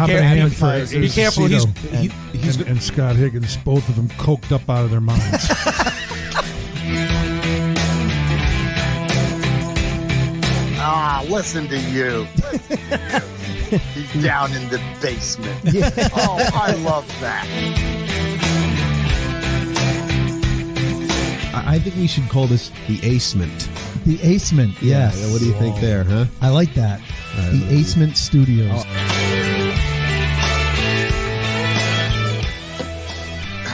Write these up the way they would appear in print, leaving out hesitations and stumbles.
Be careful. He's and Scott Higgins, both of them coked up out of their minds. Listen to you. He's down in the basement. Yeah. Oh, I love that. I think we should call this the Acement. The Acement, yes. Yeah, what do you think there, huh? I like that. The Acement Studios.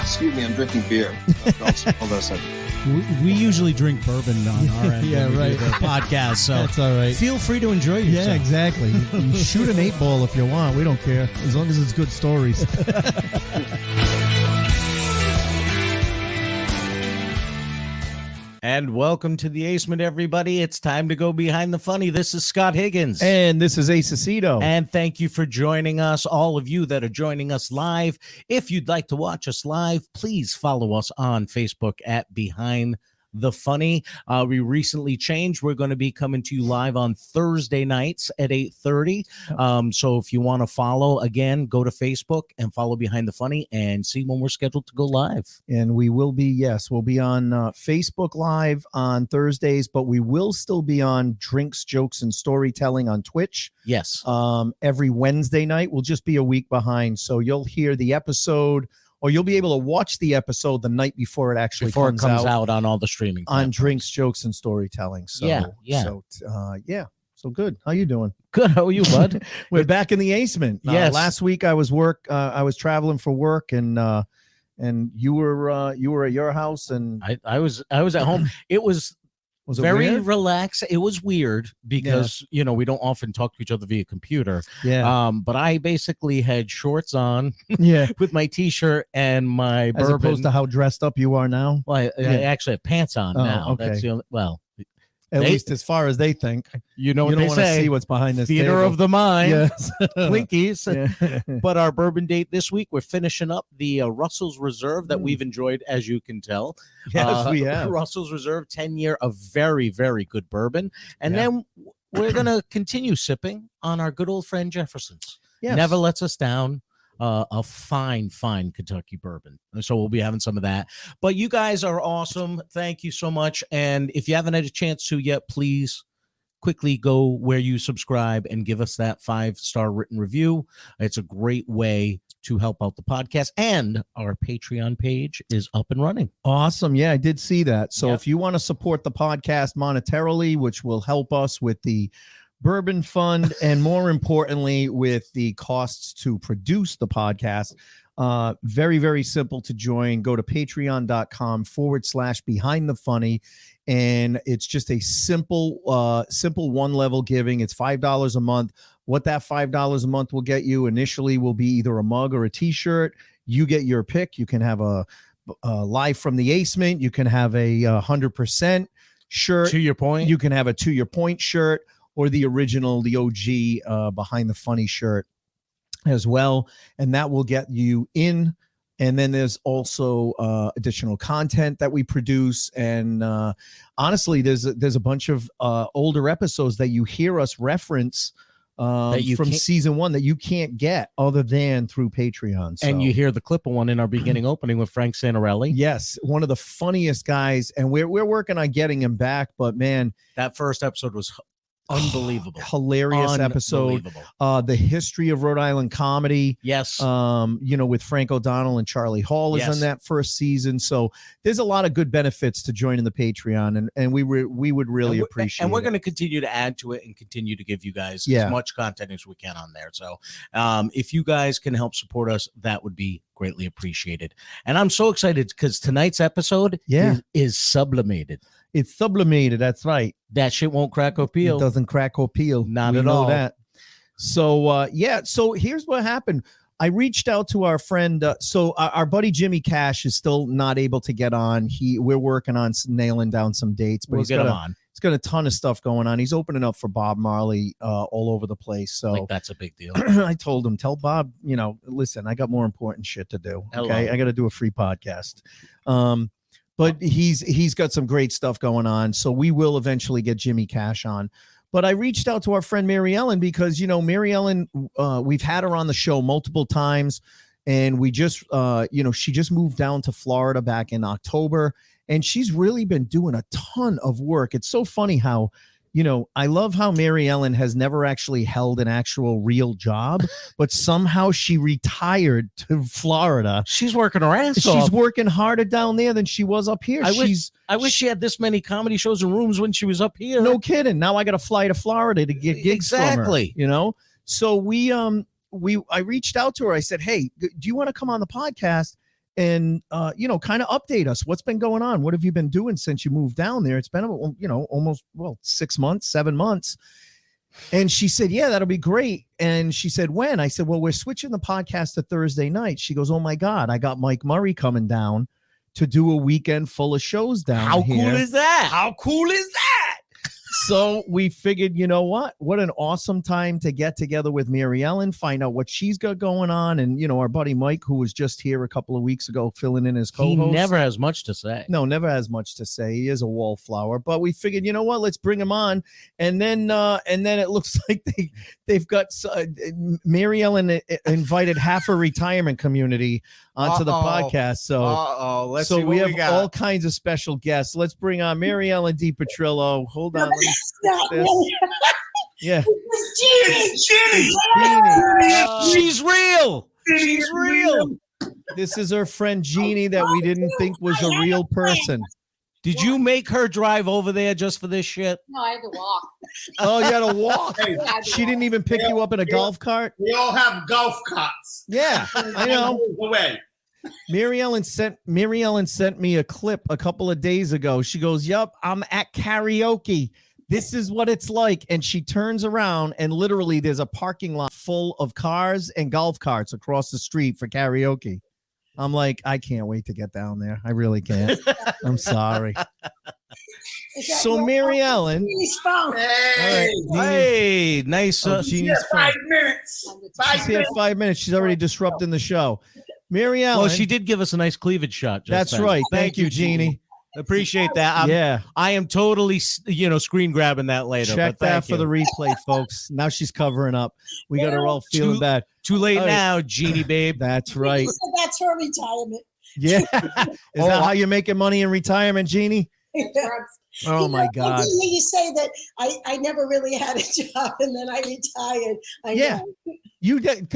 Excuse me, I'm drinking beer. Hold on a second. We usually drink bourbon on our end. Yeah, when we right. do the podcast, so That's all right. feel free to enjoy yourself. Yeah, exactly. You shoot an 8-ball if you want. We don't care, as long as it's good stories. And welcome to the Acement, everybody. It's time to go behind the funny. This is Scott Higgins. And this is Ace Aceto. And thank you for joining us, all of you that are joining us live. If you'd like to watch us live, please follow us on Facebook at Behind the Funny. We recently changed. We're going to be coming to you live on Thursday nights at 8:30. So if you want to follow, again, go to Facebook and follow Behind the Funny and see when we're scheduled to go live. And we will be, we'll be on Facebook Live on Thursdays, but we will still be on Drinks, Jokes, and Storytelling on Twitch. Yes. Every Wednesday night. We'll just be a week behind. So you'll hear the episode, or you'll be able to watch the episode the night before it actually comes out on all the streaming on platforms. Drinks, Jokes, and Storytelling. So, Yeah. So good. How you doing? Good. How are you, bud? We're back in the Acement. Yes. Last week I was traveling for work, and you were at your house, and I was at home. It was it very weird? relaxed. It was weird because we don't often talk to each other via computer. Yeah. But I basically had shorts on Yeah. with my t-shirt and my As bourbon. opposed to how dressed up you are now. Well, I actually have pants on Oh, now. okay. That's the only, At They- least as far as they think. you know You what don't they want to say. see what's behind this Theater table. of the mind. Yes. Twinkies. Yeah. But our bourbon date this week, we're finishing up the Russell's Reserve that we've enjoyed, as you can tell. Yes, we have. Russell's Reserve 10-year of very, very good bourbon. And Yeah. then we're going to continue sipping on our good old friend Jefferson's. Yes. Never lets us down. A fine Kentucky bourbon. So we'll be having some of that. But you guys are awesome. Thank you so much. And if you haven't had a chance to yet, please quickly go where you subscribe and give us that 5-star written review. It's a great way to help out the podcast. And our Patreon page is up and running. Awesome. Yeah, I did see that. So Yep. if you want to support the podcast monetarily, which will help us with the Bourbon Fund, and more importantly, with the costs to produce the podcast, very, very simple to join. Go to patreon.com/behind the funny. And it's just a simple one-level giving. It's $5 a month. What that $5 a month will get you initially will be either a mug or a t-shirt. You get your pick. You can have a live from the Acement. You can have a 100% shirt. To your point. You can have a To Your Point shirt, or the original, the OG Behind the Funny shirt as well. And that will get you in. And then there's also additional content that we produce. And honestly, there's a bunch of older episodes that you hear us reference from season 1 that you can't get other than through Patreon. So. And you hear the clip of one in our beginning opening with Frank Santarelli. Yes, one of the funniest guys. And we're working on getting him back. But, man, that first episode was unbelievable. Hilarious episode. The history of Rhode Island comedy. Yes. With Frank O'Donnell and Charlie Hall is on that first season. So there's a lot of good benefits to joining the Patreon, and we would really appreciate it. And we're going to continue to add to it and continue to give you guys as much content as we can on there. So if you guys can help support us, that would be greatly appreciated. And I'm so excited because tonight's episode is sublimated. It's sublimated. That's right. That shit won't crack or peel. It doesn't crack or peel. Not we at know all. That. So, So here's what happened. I reached out to our friend. So our buddy Jimmy Cash is still not able to get on. We're working on nailing down some dates, but he's got him on. He's got a ton of stuff going on. He's opening up for Bob Marley all over the place. So that's a big deal. I told him, tell Bob, listen, I got more important shit to do. Hello. Okay, I got to do a free podcast. But he's got some great stuff going on. So we will eventually get Jimmy Cash on. But I reached out to our friend Mary Ellen because, Mary Ellen, we've had her on the show multiple times. And we just, she just moved down to Florida back in October. And she's really been doing a ton of work. It's so funny how, I love how Mary Ellen has never actually held an actual real job, but somehow she retired to Florida. She's working her ass off. She's working harder down there than she was up here. I wish she had this many comedy shows and rooms when she was up here. No kidding. Now I got to fly to Florida to get gigs exactly. from her, So I reached out to her. I said, hey, do you want to come on the podcast and, kind of update us? What's been going on? What have you been doing since you moved down there? It's been, almost 6 months, 7 months. And she said, yeah, that'll be great. And she said, when? I said, well, we're switching the podcast to Thursday night. She goes, oh my God, I got Mike Murray coming down to do a weekend full of shows down How here. cool is that? How cool is that? So we figured, you know what an awesome time to get together with Mary Ellen, find out what she's got going on. And, our buddy Mike, who was just here a couple of weeks ago, filling in as co-host. He never has much to say. No, never has much to say. He is a wallflower, but we figured, let's bring him on. And then it looks like they've got Mary Ellen invited half her retirement community onto the podcast. So, Let's see we what have got. all kinds of special guests. Let's bring on Mary Ellen Depetrillo. Hold on. Let me fix this. Yeah. She's real. She's real. This is her friend Jeannie that we didn't think was a real person. Did you make her drive over there just for this shit? No, I had to walk. Oh, you had to walk. I had to She walk. didn't even pick you up in a golf cart. We all have golf carts. Yeah, I know. Away. Mary Ellen sent me a clip a couple of days ago. She goes, "Yup, I'm at karaoke. This is what it's like." And she turns around and literally there's a parking lot full of cars and golf carts across the street for karaoke. I'm like, I can't wait to get down there. I really can't. I'm sorry. So Mary Ellen. All right, Hey, nice. Jeannie's phone. 5 minutes. She's here 5 minutes. She's already disrupting the show. Mary Ellen. Well, she did give us a nice cleavage shot. That's then. right. Thank you, Jeannie. Appreciate that. Yeah. I am totally, screen grabbing that later. Check but that thank for you. the replay, folks. Now she's covering up. We got her all feeling bad. Too late All right. now, Jeannie, babe. That's right. So that's her retirement. Yeah. Is that how you're making money in retirement, Jeannie? Oh my God. I did hear you say that I never really had a job and then I retired. Yeah. You did.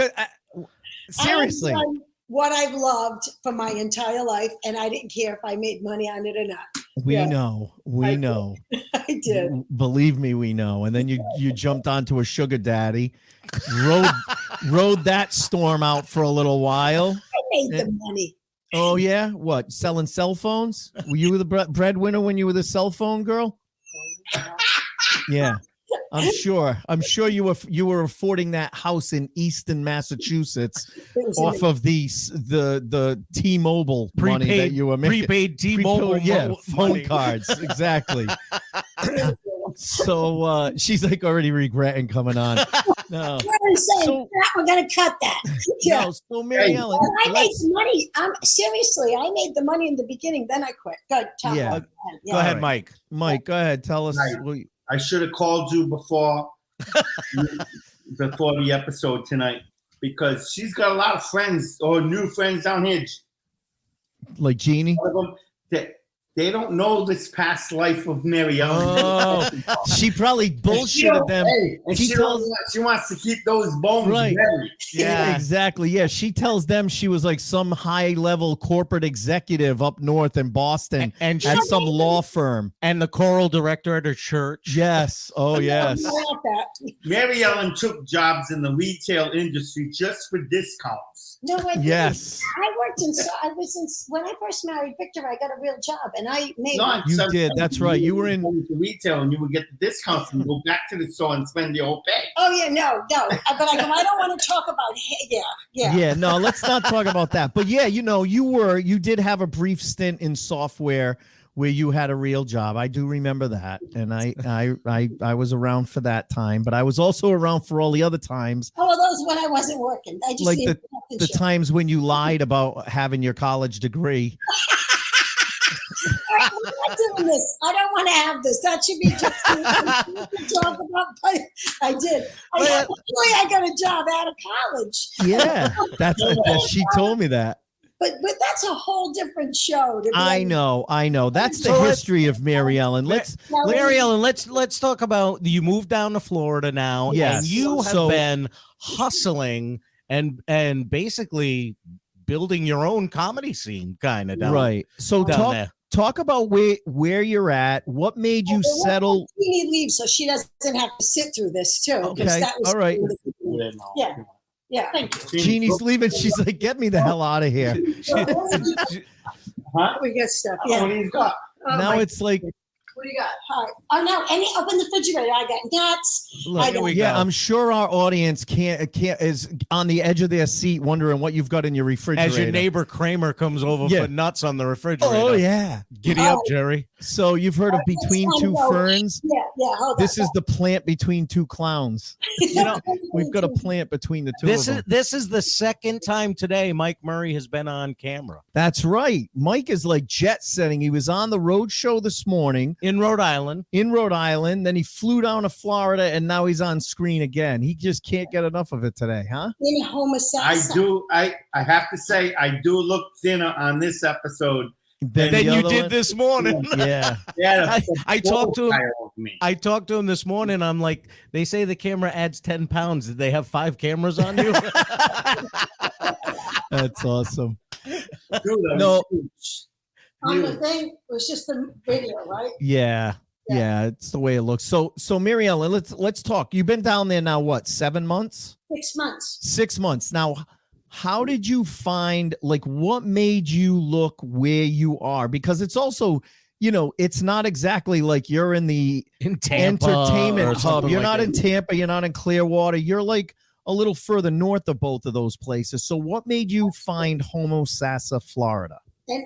Seriously. I've done what I've loved for my entire life, and I didn't care if I made money on it or not. We Yeah. know. We know. I did. Believe me, we know. And then you jumped onto a sugar daddy, rode that storm out for a little while. I made the money. Oh yeah, what? Selling cell phones? Were you the breadwinner when you were the cell phone girl? Yeah, I'm sure. You were affording that house in Easton, Massachusetts, off of the T-Mobile money that you were making. Prepaid T-Mobile, phone money. cards, exactly. So she's like already regretting coming on. No. So- We're gonna cut that. Yeah. No, so Mary Ellen, I made the money. Seriously, I made the money in the beginning, then I quit. Good. Yeah. Go ahead, Mike. Mike, go ahead. Tell us. Right. I should have called you before the episode tonight because she's got a lot of friends or new friends down here. Like Jeannie? One of them, they don't know this past life of Mary Ellen. Oh, she probably bullshitted them. And She she tells- wants to keep those bones Right. buried. Yeah, exactly. Yeah, she tells them she was like some high-level corporate executive up north in Boston And at some law firm. and the choral director at her church. Yes. Oh, yes. Mary Ellen took jobs in the retail industry just for discounts. No, I didn't. Yes. I worked when I first married Victor, I got a real job and I made You did. That's right. You were in. go to retail and you would get the discounts and go back to the store and spend your whole pay. Oh yeah, no. But I go, I don't want to talk about yeah. Yeah, no, let's not talk about that. But yeah, you did have a brief stint in software where you had a real job. I do remember that. And I was around for that time, but I was also around for all the other times. Oh, well, those when I wasn't working. I just Like needed the times when you lied about having your college degree. not doing this. I don't want to have this. That should be just talk about. But I did. I got a job out of college. Yeah, she told me that. But that's a whole different show. I know. That's the history of Mary Ellen. Mary Ellen, let's talk about you moved down to Florida now. Yes. And you have been hustling and basically building your own comedy scene kind of down. Right. So talk about where you're at. What made you settle? Jeannie leaves so she doesn't have to sit through this too. Okay. All right. Yeah. Yeah, thank you. Jeannie's leaving. She's like, get me the hell out of here. We get stuff. Yeah. What he's got? Now it's like, what do you got? Hi. Oh no! Open the refrigerator. I got nuts. Look, I'm sure our audience is on the edge of their seat wondering what you've got in your refrigerator. As your neighbor Kramer comes over for nuts on the refrigerator. Oh yeah, giddy up, Jerry. So you've heard of Between Two Ferns? Yeah. Hold this is the plant between two clowns. We've got a plant between the two. This is the second time today Mike Murray has been on camera. That's right. Mike is like jet setting. He was on the road show this morning. In Rhode Island. Then he flew down to Florida, and now he's on screen again. He just can't get enough of it today, huh? In homosexual. I have to say, I do look thinner on this episode than you did this morning. Yeah. I talked to him. I talked to him this morning. I'm like, they say the camera adds 10 pounds. Did they have 5 cameras on you? That's awesome. No. On the thing, it was just the video, right? Yeah, it's the way it looks. So Mary Ellen, let's talk. You've been down there now, what, 7 months? 6 months. 6 months. Now, how did you find, like, what made you look where you are? Because it's also, it's not exactly like you're in the entertainment hub. You're not in Tampa. You're not in Clearwater. You're like a little further north of both of those places. So what made you find Homosassa, Florida? And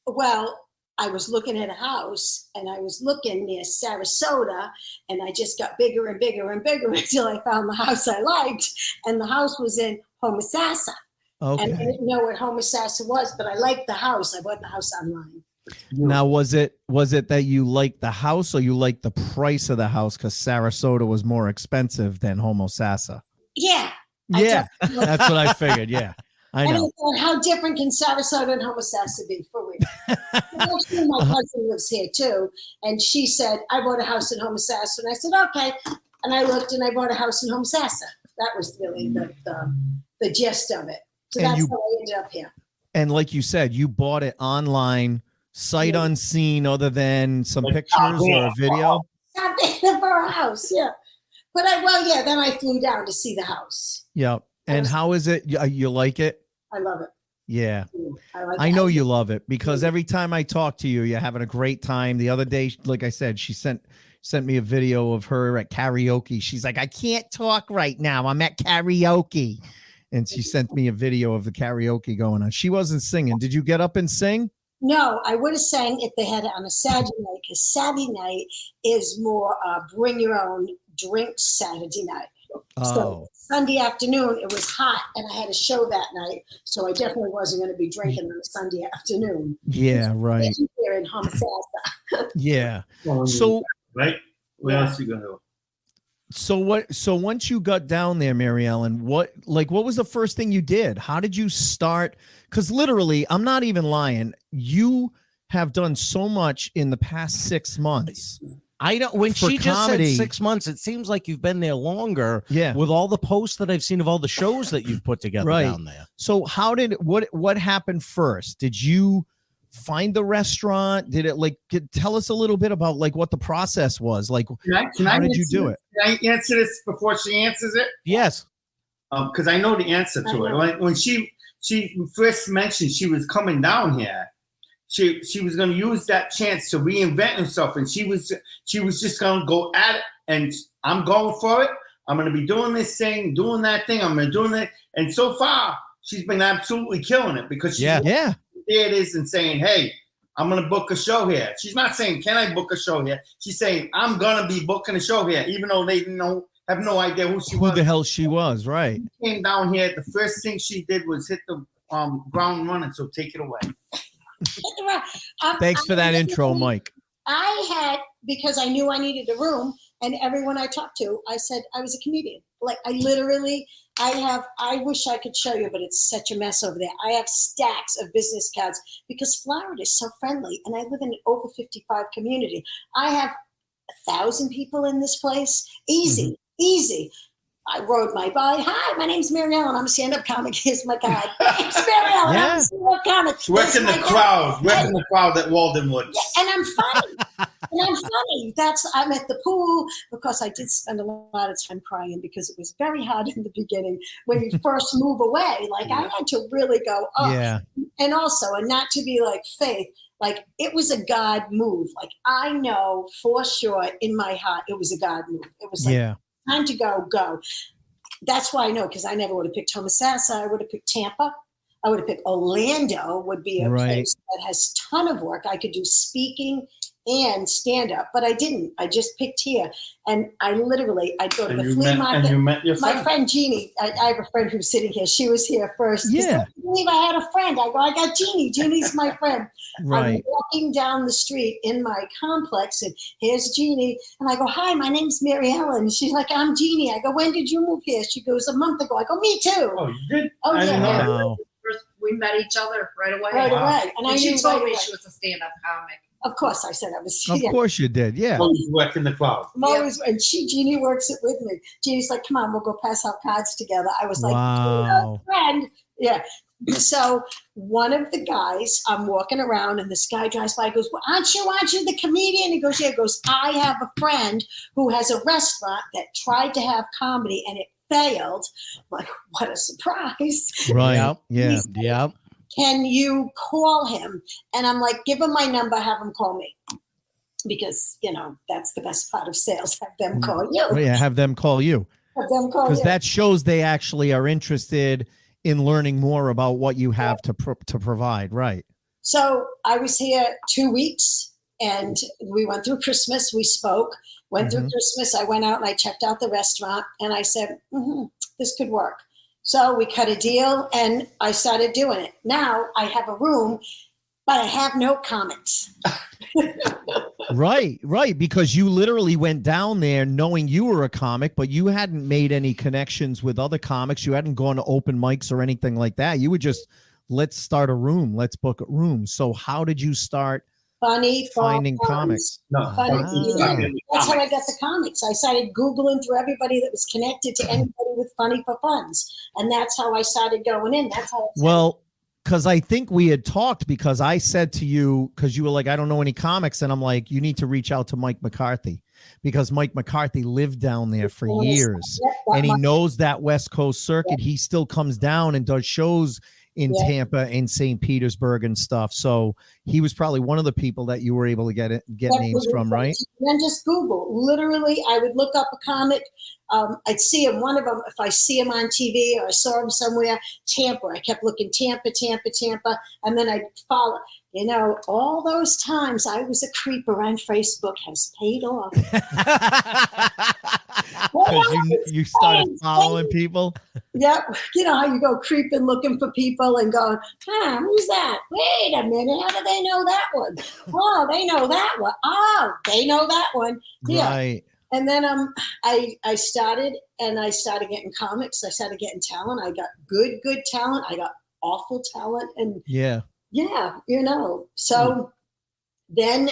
well, I was looking at a house, and I was looking near Sarasota, and I just got bigger and bigger and bigger until I found the house I liked, and the house was in Homosassa. Okay. And I didn't know what Homosassa was, but I liked the house. I bought the house online. Now, was it that you liked the house, or you liked the price of the house because Sarasota was more expensive than Homosassa? Yeah. Yeah, that's what I figured. Yeah. I know. And I thought, how different can Sarasota and Homosassa be, for real? Actually, my cousin lives here too, and she said, I bought a house in Homosassa, and I said, okay. And I looked, and I bought a house in Homosassa. That was really the gist of it. So that's how I ended up here. And like you said, you bought it online, sight unseen, other than some pictures or a video. Not there for a house, yeah. But then I flew down to see the house. Yeah. And how is it? You like it? I love it. Yeah. I know you love it, because every time I talk to you, you're having a great time. The other day, like I said, she sent me a video of her at karaoke. She's like, I can't talk right now. I'm at karaoke. And she sent me a video of the karaoke going on. She wasn't singing. Did you get up and sing? No, I would have sang if they had it on a Saturday night, because Saturday night is more bring your own drinks Saturday night. So Sunday afternoon, it was hot, and I had a show that night, so I definitely wasn't going to be drinking on a Sunday afternoon. Yeah, right. Here in Homosassa. Yeah. So, right? Where else you gonna go? So once you got down there, Mary Ellen, what was the first thing you did? How did you start? Because literally, I'm not even lying. You have done so much in the past 6 months. I don't. When she just said 6 months, it seems like you've been there longer. Yeah. With all the posts that I've seen of all the shows that you've put together down there. So what happened first? Did you find the restaurant? Did it tell us a little bit about what the process was? Like, how did you do it? Can I answer this before she answers it? Yes. Because I know the answer to it. When she first mentioned she was coming down here, she was going to use that chance to reinvent herself, and she was just going to go at it. And I'm going for it. I'm going to be doing this thing, doing that thing. I'm going to do it. And so far, she's been absolutely killing it, because there it is, and saying, "Hey, I'm going to book a show here." She's not saying, "Can I book a show here?" She's saying, "I'm going to be booking a show here," even though they have no idea who she was. Who the hell she was, right? She came down here. The first thing she did was hit the ground running. So take it away. Thanks for that intro, Mike. I had, because I knew I needed a room, and everyone I talked to, I said I was a comedian. Like I wish I could show you, but it's such a mess over there. I have stacks of business cards because Florida is so friendly, and I live in an over 55 community. I have 1,000 people in this place. Easy. I rode my bike. Hi, my name's Mary Ellen. I'm a stand-up comic. Here's my card. It's Mary Ellen. I'm a stand-up comic. Work in the crowd. Work in the crowd at Waldenwood. Yeah, and I'm funny. I'm at the pool because I did spend a lot of time crying because it was very hard in the beginning when you first move away. Like I had to really go up. Yeah. And also, and not to be like Faith, like it was a God move. Like I know for sure in my heart it was a God move. It was like time to go. That's why I know, because I never would have picked Homosassa. I would have picked Tampa. I would have picked Orlando, would be a place that has a ton of work. I could do speaking and stand-up, but I didn't. I just picked here. And I'd go to the flea market. And you met your friend. My friend Jeannie, I have a friend who's sitting here. She was here first. Yeah. I believe I had a friend. I got Jeannie. Jeannie's my friend. Right. I'm walking down the street in my complex, and here's Jeannie. And I go, hi, my name's Mary Ellen. She's like, I'm Jeannie. I go, when did you move here? She goes, a month ago. I go, me too. Oh, you did? Oh, I didn't know that. Wow. We met each other right away. Right away. And She told me she was a stand-up comic. Of course, I said I was. Of course you did. Yeah. Always work in the crowd. And Jeannie works it with me. Jeannie's like, come on, we'll go pass out cards together. I was like, wow. Friend. Yeah. So one of the guys, I'm walking around and this guy drives by, goes, well, aren't you the comedian? He goes, yeah. He goes, I have a friend who has a restaurant that tried to have comedy and it failed. I'm like, what a surprise. Right. Yeah. Like, can you call him? And I'm like, give him my number, have him call me. Because, that's the best part of sales. Have them call you. Yeah, have them call you. Have them call you. Because that shows they actually are interested in learning more about what you have to provide. Right. So I was here 2 weeks and we went through Christmas. We spoke, went through Christmas. I went out and I checked out the restaurant and I said, this could work. So we cut a deal and I started doing it. Now I have a room, but I have no comics. Right. Because you literally went down there knowing you were a comic, but you hadn't made any connections with other comics. You hadn't gone to open mics or anything like that. You would just, let's start a room. Let's book a room. So how did you start finding comics? No. That's how I got the comics. I started Googling through everybody that was connected to anybody with Funny for Funds. And that's how I started going in. That's how. Well, because I think we had talked, because I said to you, because you were like, I don't know any comics. And I'm like, you need to reach out to Mike McCarthy, because Mike McCarthy lived down there for years and he knows that West Coast circuit. He still comes down and does shows in Tampa and St. Petersburg and stuff. So he was probably one of the people that you were able to get names from, right? And then just Google. Literally, I would look up a comic. I'd see him, one of them, if I see him on TV or I saw him somewhere, Tampa. I kept looking Tampa. And then I'd follow. All those times I was a creeper on Facebook has paid off. Because you started following people? Yep. You know how you go creeping, looking for people and going, who's that? Wait a minute. How do they know that one? Oh, they know that one. Oh, they know that one. Yeah. Right. And then I started getting comics. I started getting talent. I got good talent. I got awful talent. And so then,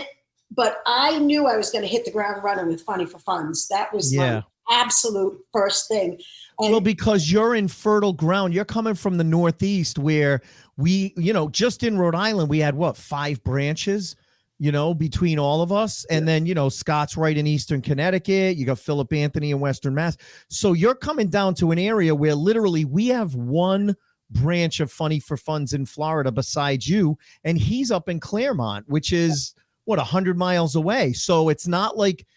but I knew I was going to hit the ground running with Funny for Funds. That was my absolute first thing. And well, because you're in fertile ground. You're coming from the Northeast where we, just in Rhode Island, we had 5 branches, between all of us. And then, Scott's right in Eastern Connecticut. You got Philip Anthony in Western Mass. So you're coming down to an area where literally we have one branch of Funny for Funds in Florida besides you. And he's up in Claremont, which is 100 miles away. So it's not like,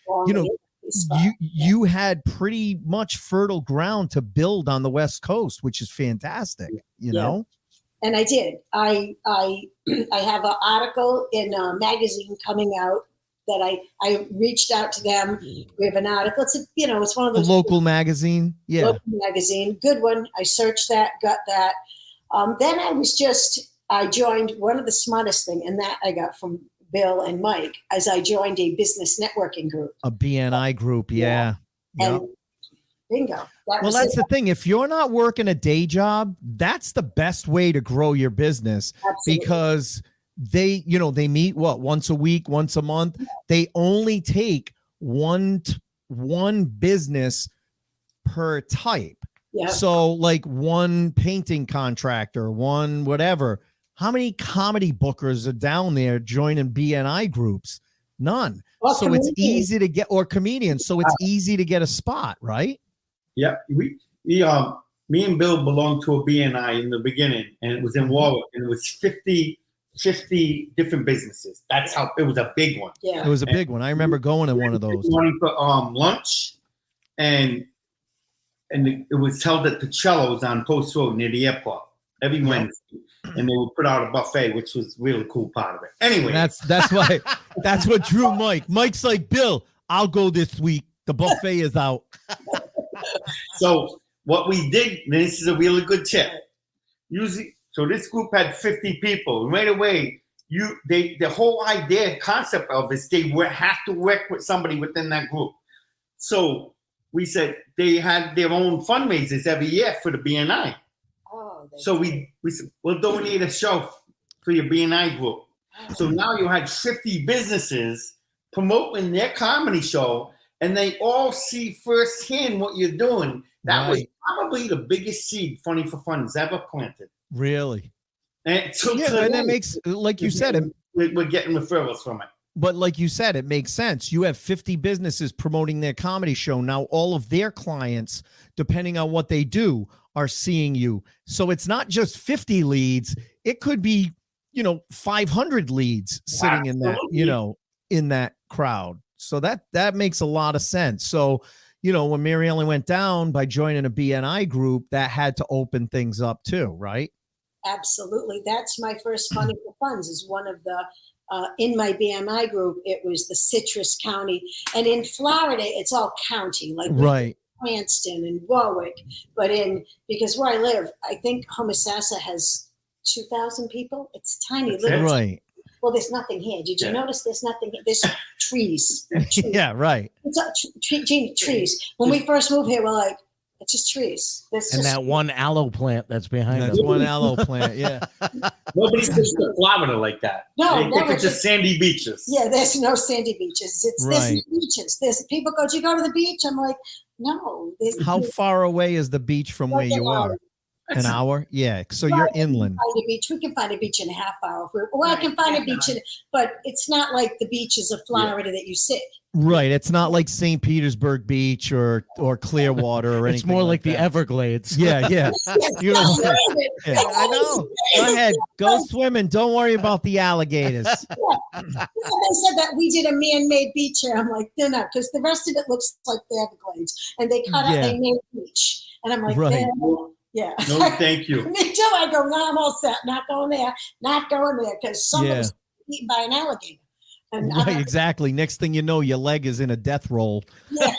you had pretty much fertile ground to build on the West Coast, which is fantastic, you know? And I did. I have an article in a magazine coming out that I reached out to them. We have an article. It's one of those local magazine. Yeah. Local magazine. Good one. I searched that, got that. Then I I joined one of the smartest thing, and that I got from Bill and Mike, as I joined a business networking group. A BNI group. Yeah. And Yep. bingo. Well, that's the thing. If you're not working a day job, that's the best way to grow your business. Absolutely. Because they meet once a week, once a month. They only take one business per type. Yeah. So like one painting contractor, one whatever. How many comedy bookers are down there joining BNI groups? None. Well, so it's easy to get, or comedians. So it's easy to get a spot, right? Yeah, me and Bill belonged to a BNI in the beginning, and it was in Warwick, and it was 50 different businesses. That's how it was, a big one. Yeah. It was a big one. I remember going to one of those. Money for lunch, and it was held at the Cellos on Post Road near the airport every Wednesday, and they would put out a buffet, which was really cool part of it. Anyway, that's why that's what drew Mike. Mike's like, Bill, I'll go this week. The buffet is out. So what we did, and this is a really good tip. Usually, so this group had 50 people. Right away, the whole idea, concept of is they have to work with somebody within that group. So we said they had their own fundraisers every year for the BNI. Oh, So we said, we'll donate a show for your BNI group. So now you had 50 businesses promoting their comedy show, and they all see firsthand what you're doing. That was probably the biggest seed Funny for Fun's ever planted. Really? And and that makes, like you said, we're getting referrals from it. but like you said, it makes sense. You have 50 businesses promoting their comedy show. Now, all of their clients, depending on what they do, are seeing you. So it's not just 50 leads. It could be, 500 leads sitting in that, in that crowd. So that makes a lot of sense. So, when Mary Ellen went down by joining a BNI group, that had to open things up too, right? Absolutely. That's my first Funny for Funds, is one of the, in my BMI group, it was the Citrus County. And in Florida, it's all county, like right. Cranston and Warwick. But because where I live, I think Homosassa has 2,000 people. It's tiny. Little. Right. Well, there's nothing here. Did you notice there's nothing here? There's trees. Yeah, right. It's all trees. When we first moved here, we're like, it's just trees. And that one aloe plant that's behind us. That's one aloe plant, yeah. Nobody thinks of Florida like that. No, they think it's just sandy beaches. Yeah, there's no sandy beaches. There's beaches. There's people go, do you go to the beach? I'm like, no. How far away is the beach from where you are? An hour? Yeah. So you're inland. We can find a beach in a half hour. I can find a beach, but it's not like the beaches of Florida that you see. Right. It's not like St. Petersburg Beach or Clearwater or anything. It's more like the that. Everglades. Yeah, yeah. I know. Go ahead. Go swimming. Don't worry about the alligators. They said that we did a man-made beach here. I'm like, they're not, because the rest of it looks like the Everglades. And they cut out, they made a beach. And I'm like, right. Yeah. No, thank you. Me too. I go, no, I'm all set. Not going there. Not going there, because somebody's eaten by an alligator. And right, exactly. Next thing you know, your leg is in a death roll. Yeah.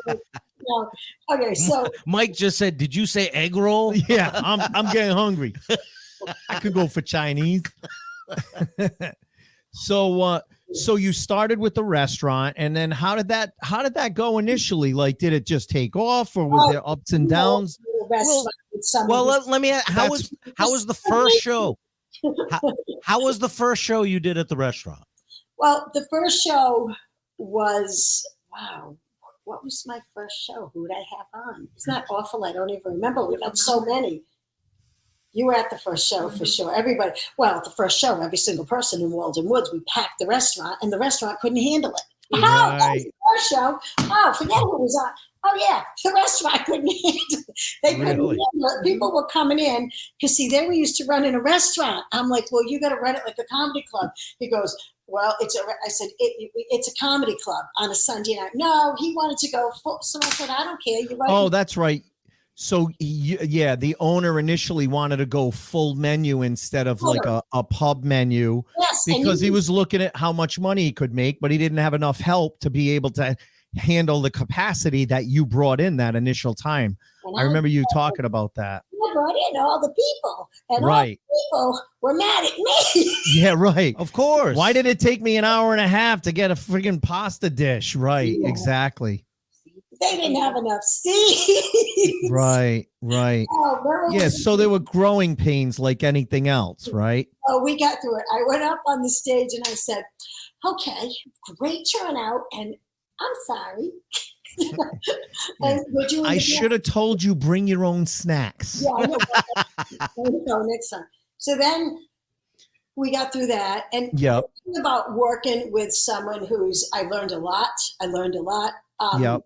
No. Okay, so Mike just said, "Did you say egg roll?" Yeah, I'm getting hungry. I could go for Chinese. So you started with the restaurant, and then how did that go initially? Like, did it just take off, or was there ups and downs? Well, let me ask, how was the first show? How was the first show you did at the restaurant? Well, the first show was, wow, what was my first show? Who did I have on? It's not awful. I don't even remember. We've had so many. You were at the first show for sure. Everybody, well, the first show, every single person in Walden Woods, we packed the restaurant, and the restaurant couldn't handle it. Right. Oh, that was the first show. Oh, forget who was on. Oh, yeah, the restaurant couldn't handle it. They couldn't handle it. People were coming in, because, see, they were used to running a restaurant. I'm like, well, you got to run it like a comedy club. He goes, well, I said, it's a comedy club on a Sunday night. No, he wanted to go full. So I said, I don't care. You're right. Oh, that's right. So, the owner initially wanted to go full menu instead of like a pub menu, because he was looking at how much money he could make, but he didn't have enough help to be able to handle the capacity that you brought in that initial time. I remember you talking about that. I brought in all the people, and Right. all the people were mad at me. Yeah, right. Of course. Why did it take me an hour and a half to get a friggin' pasta dish? Right, Yeah. exactly. They didn't have enough seeds. Right. Oh, remember Yeah, when- so there were growing pains like anything else, right? Oh, we got through it. I went up on the stage and I said, okay, great turnout, and I'm sorry. And we're doing I the should have told you bring your own snacks. Yeah, I know. There we go, next time. So then we got through that. And Yep. the thing about working with someone I learned a lot. Yep.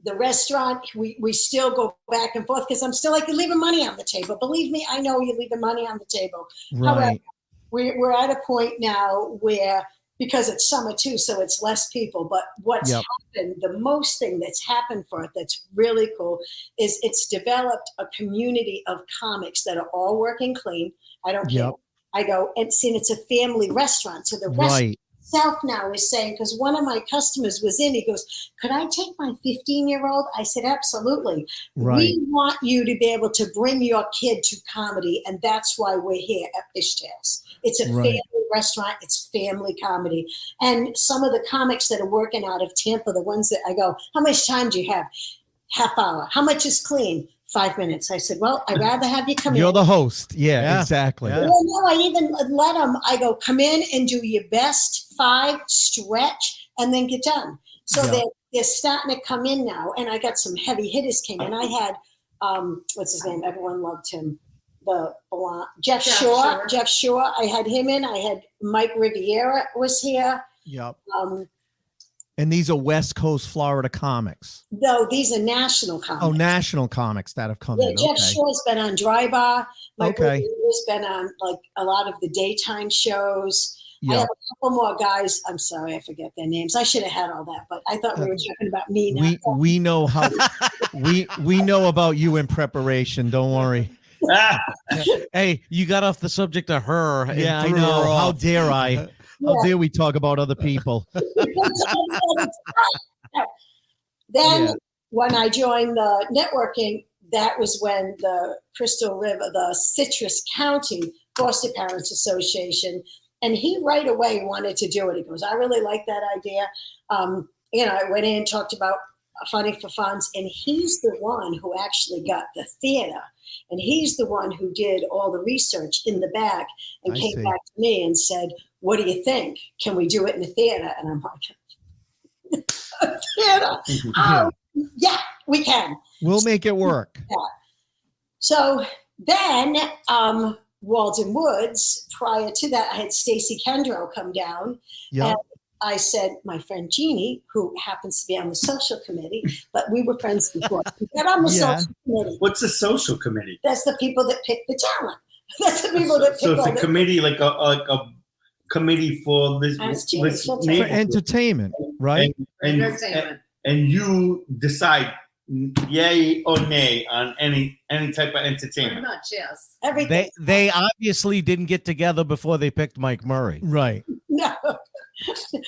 The restaurant, we still go back and forth because I'm still like, you're leaving money on the table. Believe me, I know you're leaving money on the table. However, Right. we're at a point now where, because it's summer too, so it's less people, but what's Yep. happened, the most thing that's happened for it that's really cool is it's developed a community of comics that are all working clean. I don't care. Yep. I go, and see, it's a family restaurant. So the restaurant Right. itself now is saying, because one of my customers was in, he goes, could I take my 15-year-old? I said, absolutely. Right. We want you to be able to bring your kid to comedy, and that's why we're here at Fishtails. It's a Right. family restaurant. It's family comedy. And some of the comics that are working out of Tampa, the ones that I go, how much time do you have? Half hour. How much is clean? 5 minutes. I said, well, I'd rather have you come You're in. the host. Yeah, Yeah. exactly. Yeah. Well, no, I even let them, I go, come in and do your best 5, stretch, and then get done. So Yeah. they're starting to come in now. And I got some heavy hitters came in. I had, what's his name? Everyone loved him. The blonde, Jeff Shore. Jeff Shore. I had him in. I had Mike Riviera was here. Yep. And these are West Coast Florida comics. No, these are national comics. Oh, national comics that have come Yeah, in. Jeff Okay. Shore's been on Dry Bar. Mike Okay. Rivera's been on like a lot of the daytime shows. I Yeah. have a couple more guys. I'm sorry, I forget their names. I should have had all that, but I thought we were talking about me. not them. We know how we know about you in preparation. Don't worry. Ah, Hey, you got off the subject of her. and Yeah, I threw know. her How off. dare I? How dare we talk about other people? Then Yeah. when I joined the networking, that was when the Crystal River, the Citrus County Foster Parents Association, and he right away wanted to do it. He goes, I really like that idea. I went in and talked about Funny for Funds, and he's the one who actually got the theater. And he's the one who did all the research in the back and I came see. back to me and said, what do you think? Can we do it in the theater? And I'm like, theater? Oh, yeah, we can. We'll make it work. So then Walden Woods, prior to that, I had Stacy Kendrow come down. Yeah. And I said, my friend Jeannie, who happens to be on the social committee, but we were friends before. We got on the Yeah. social committee. what's a social committee? That's the people that pick the talent. That's the people that pick So it's all a the committee, like a committee for this Ask Jeannie, this she'll tell For you. neighborhood. entertainment, right? and, Entertainment. and you decide yay or nay on any type of Pretty entertainment. much, yes. everything. They obviously didn't get together before they picked Mike Murray. Right. No.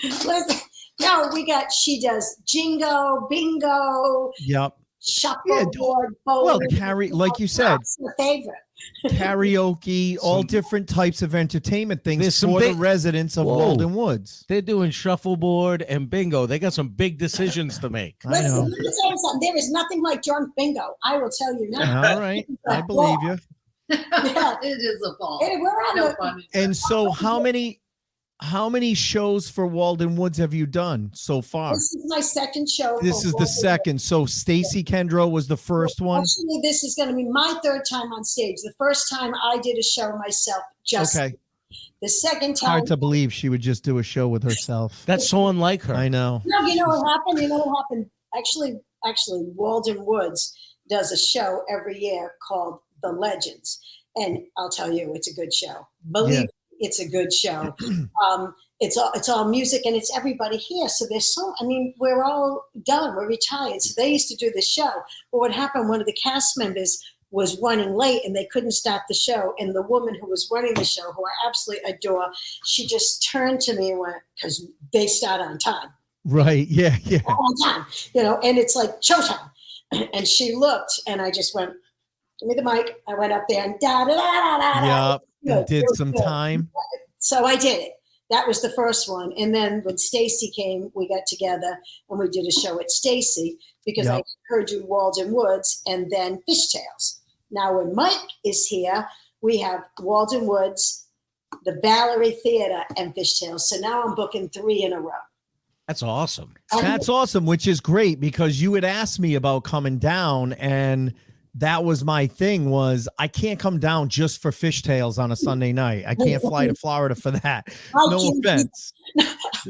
Listen, no, she does jingo, bingo, Yep. shuffleboard, Well, bowling. Carrie, like you said, That's her favorite. karaoke, all different types of entertainment things There's some for the big- residents of Whoa. Walden Woods. They're doing shuffleboard and bingo. They got some big decisions to make. I Listen, know. let me tell you something. There is nothing like drunk bingo. I will tell you now. All right. I believe you. Yeah. It is a ball. Hey, we're on No the, fun. And so how many shows for Walden Woods have you done so far? this is my second show. This for is the Walden second. So Stacy Kendrow was the first one. Actually, this is going to be my third time on stage. The first time I did a show myself, just Okay. the second time. Hard to believe she would just do a show with herself. That's so unlike her. I know. No, you know what happened? You know what happened? Actually, Walden Woods does a show every year called The Legends. And I'll tell you, it's a good show. Believe Yeah. me, it's a good show. It's all music and it's everybody here. So we're all done. We're retired. So they used to do the show. But what happened, one of the cast members was running late and they couldn't start the show. And the woman who was running the show, who I absolutely adore, she just turned to me and went, because they start on time. Right. Yeah. On time, and it's like showtime. And she looked and I just went, give me the mic. I went up there and da da da da da. Yep. Good. And did It was some good. time. So I did it. That was the first one. And then when Stacy came, we got together and we did a show at Stacy because I Yep. heard you Walden Woods and then Fishtails. Now when Mike is here, we have Walden Woods, the Valerie Theater, and Fishtails. So now I'm booking 3 in a row. That's awesome. That's awesome, which is great because you had asked me about coming down, and that was my thing was I can't come down just for Fishtails on a Sunday night. I can't fly to Florida for that. No offense.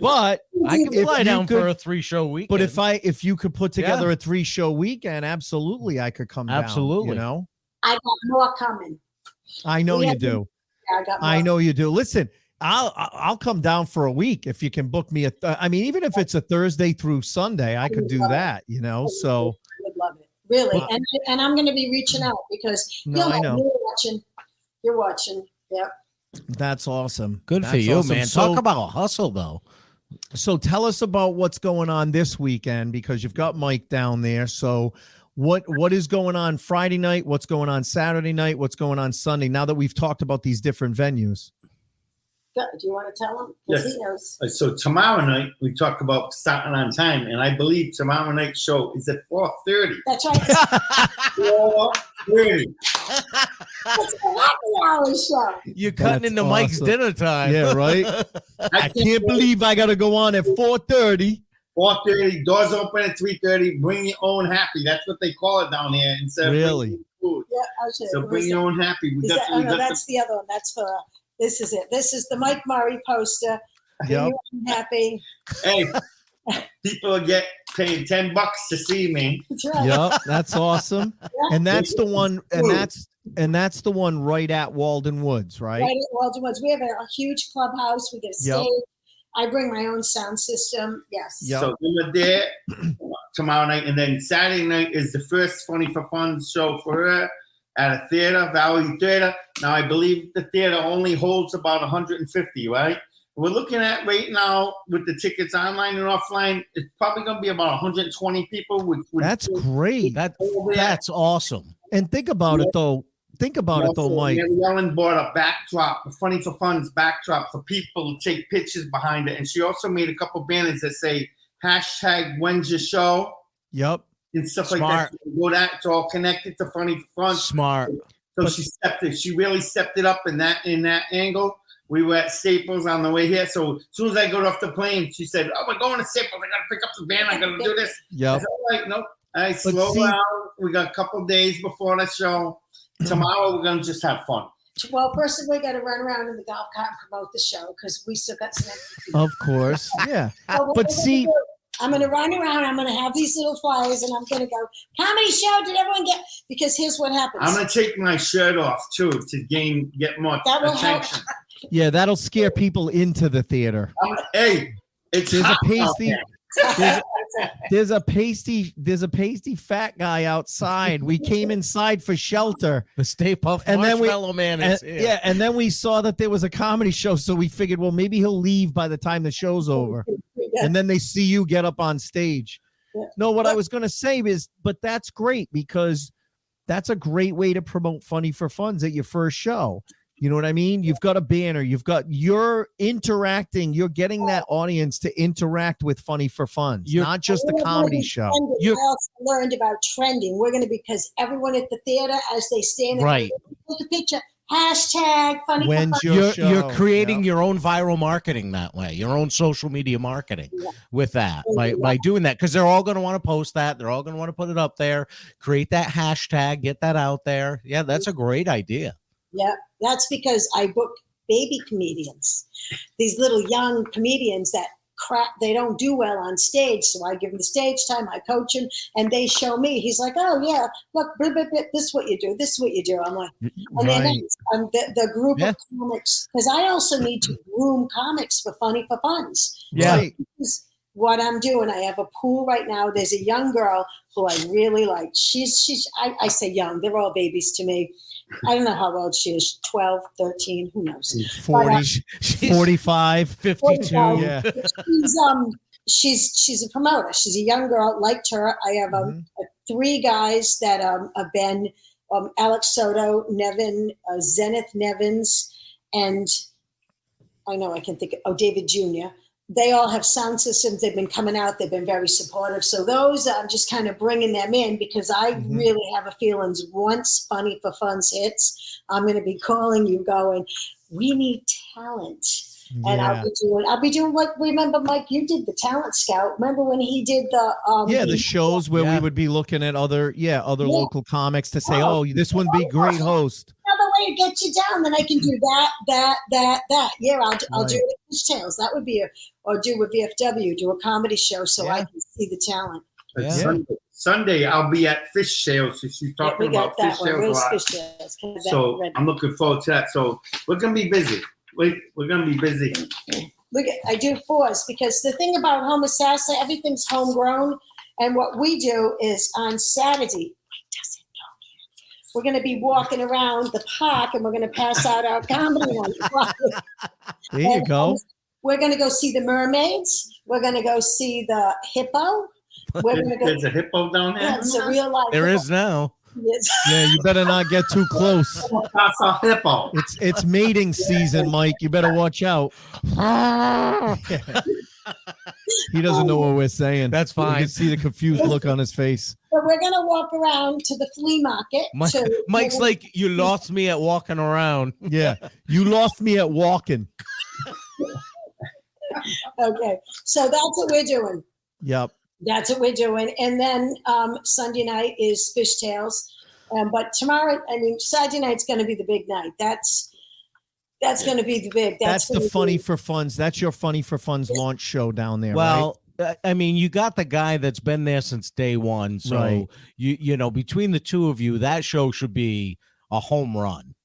But I can if fly you down could- for a 3-show weekend. But if you could put together a 3-show weekend, absolutely I could come down. Absolutely. You know? I got more coming. I know Yeah. you do. Yeah, I got more. I know you do. Listen, I'll come down for a week if you can book me I mean, even if it's a Thursday through Sunday, I could do that, you know. So I would love it. Really. Wow. And I'm going to be reaching out because No, I know. you're watching. You're watching. Yep. that's awesome. Good for That's you, awesome. man. So, Talk about hustle, though. so tell us about what's going on this weekend because you've got Mike down there. So what is going on Friday night? What's going on Saturday night? What's going on Sunday? Now that we've talked about these different venues. Good. Do you want to tell him? Because Yes. he knows. So tomorrow night we talk about starting on time, and I believe tomorrow night's show is at 4:30. That's right. 4:30. It's a happy hour show. You're cutting That's into Mike's awesome. dinner time. Yeah, right. I can't believe I got to go on at 4:30. 4:30. Doors open at 3:30. Bring your own happy. That's what they call it down here instead of Really? bringing food. Yeah, I'll show you. So bring your own happy. We Is that, definitely got that's the other one. That's for, this is it. This is the Mike Murray poster. Yep. You're happy. Hey, people are paying $10 to see me. That's right. Yep, that's awesome. And that's the one, and that's the one right at Walden Woods, right? Right at Walden Woods. We have a huge clubhouse. We get a Yep. stage. I bring my own sound system. Yes. Yep. So we were there tomorrow night, and then Saturday night is the first Funny for Fun show for her at a theater, Valley Theater. Now I believe the theater only holds about 150, right? We're looking at right now with the tickets online and offline. It's probably going to be about 120 people. That's great. That's awesome. And think about it though. Think about it though, Mike. Mary Ellen bought a backdrop, a Funny for Fun's backdrop for people to take pictures behind it. And she also made a couple banners that say hashtag when's your show Yep. and stuff Smart. like that. So it's all connected to Funny for Fun. Smart. So she really stepped it up in that angle. We were at Staples on the way here. So as soon as I got off the plane, she said, "Oh, we're going to Staples. I got to pick up the van. I got to do this." I Yep. said, "All right, nope." I slow see- down. We got a couple days before the show. Tomorrow we're gonna just have fun. Well, first we got to run around in the golf cart and promote the show because we still got some. Of course. Yeah. So what But we're gonna see- do, I'm going to run around. I'm going to have these little flyers, and I'm going to go, comedy show. Did everyone get? Because here's what happens. I'm gonna take my shirt off too to get more That will help. attention. Yeah, that'll scare people into the theater. Hey, it's There's a hot out pasty. there. There's a pasty fat guy outside. We came inside for shelter. The Stay Puft And then we- Marshmallow Man And, is here. yeah, and then we saw that there was a comedy show, so we figured, well, maybe he'll leave by the time the show's over. Yeah. And then they see you get up on stage. Yeah. No, what I was going to say is, but that's great because that's a great way to promote Funny for Funds at your first show. You know what I mean? You've got a banner, you're interacting, you're getting that audience to interact with Funny for Funds, not just the comedy show. I also learned about trending. We're going to, because everyone at the theater, as they stand there, Right. take a picture, hashtag funny. When's for fun. your You're show? creating Yep. your own viral marketing that way, your own social media marketing Yeah. with that by doing that, because they're all going to want to post that, they're all going to want to put it up there, create that hashtag, get that out there. Yeah, that's a great idea. Yeah, that's because I book baby comedians, these little young comedians that they don't do well on stage. So I give them the stage time, I coach them, and they show me. He's like, "Oh yeah, look, blah, blah, blah, this is what you do. This is what you do." I'm like, and then Right. the group Yeah. of comics, because I also need to groom comics for Funny for Funds. Yeah. Right. This is what I'm doing. I have a pool right now. There's a young girl who I really like. I say young, they're all babies to me. I don't know how old she is, 12, 13, who knows? 40, She's 45. 52. Yeah. She's a promoter. She's a young girl, liked her. I have 3 guys that have been Alex Soto, Nevin, Zenith Nevins, and I know I can think of David Jr. They all have sound systems. They've been coming out. They've been very supportive. So those, I'm just kind of bringing them in because I really have a feeling once Funny for Funds hits, I'm going to be calling you going, we need talent. And I'll be doing what, remember, Mike, you did the talent scout. Remember when he did the shows where we would be looking at other local comics to say, oh, this would be great host. Another way to get you down, then I can do that. Yeah, I'll do it with Fishtails. That would be or do with VFW, do a comedy show so I can see the talent. Sunday, I'll be at Fishtails. So she's talking about Fishtails. So I'm looking forward to that. So we're gonna be busy. We're gonna be busy. Look, I do fours because the thing about Homosassa, everything's homegrown, and what we do is on Saturday. We're going to be walking around the park, and we're going to pass out our comedy night. There you go. We're going to go see the mermaids. We're going to go see the hippo. There's a hippo down there. Yeah, it's a real life. There is now. Yes. Yeah, you better not get too close. That's a hippo. It's mating season, Mike. You better watch out. He doesn't know what we're saying. That's fine. You can see the confused look on his face. But we're going to walk around to the flea market. Mike's like, you lost me at walking around. Yeah, you lost me at walking. Okay, so that's what we're doing. Yep. That's what we're doing. And then Sunday night is Fishtails. But tomorrow, Saturday night's going to be the big night. That's going to be the big. That's the Funny for Funds. That's your Funny for Funds launch show down there, well, right? You got the guy that's been there since day one. So, you know, between the two of you, that show should be a home run.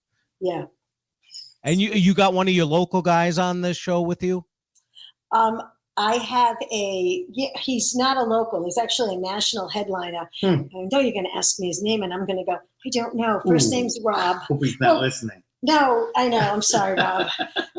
Yeah. And you got one of your local guys on this show with you? I have he's not a local. He's actually a national headliner. I know you're going to ask me his name, and I'm going to go, I don't know. First name's Rob. Hope he's not listening. No, I know. I'm sorry, Rob.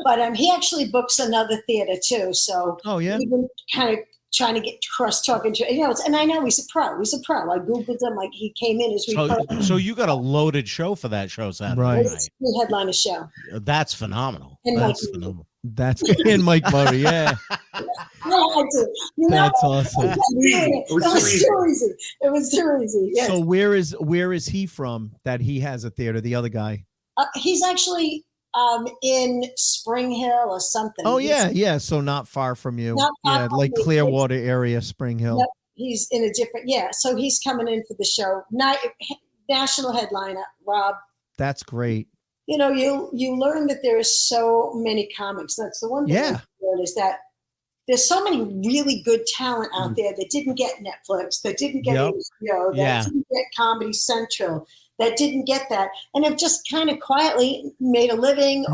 But he actually books another theater, too. So we've been kind of trying to get cross-talking to, and I know he's a pro. He's a pro. I Googled him. Like, he came in as we So you got a loaded show for that show Saturday right. night. We headline a show. That's phenomenal. And that's phenomenal. That's in Mike Murray, yeah. That's awesome. It was too easy. Yes. So where is he from that he has a theater, the other guy? He's actually in Spring Hill or something. Oh, yeah. So not far from you. Like Clearwater area, Spring Hill. Yep. He's in a different, so he's coming in for the show. National headliner, Rob. That's great. You learn that there are so many comics. That's the one thing I learned is that there's so many really good talent out there that didn't get Netflix, that didn't get HBO, that didn't get Comedy Central, that didn't get that, and have just kind of quietly made a living.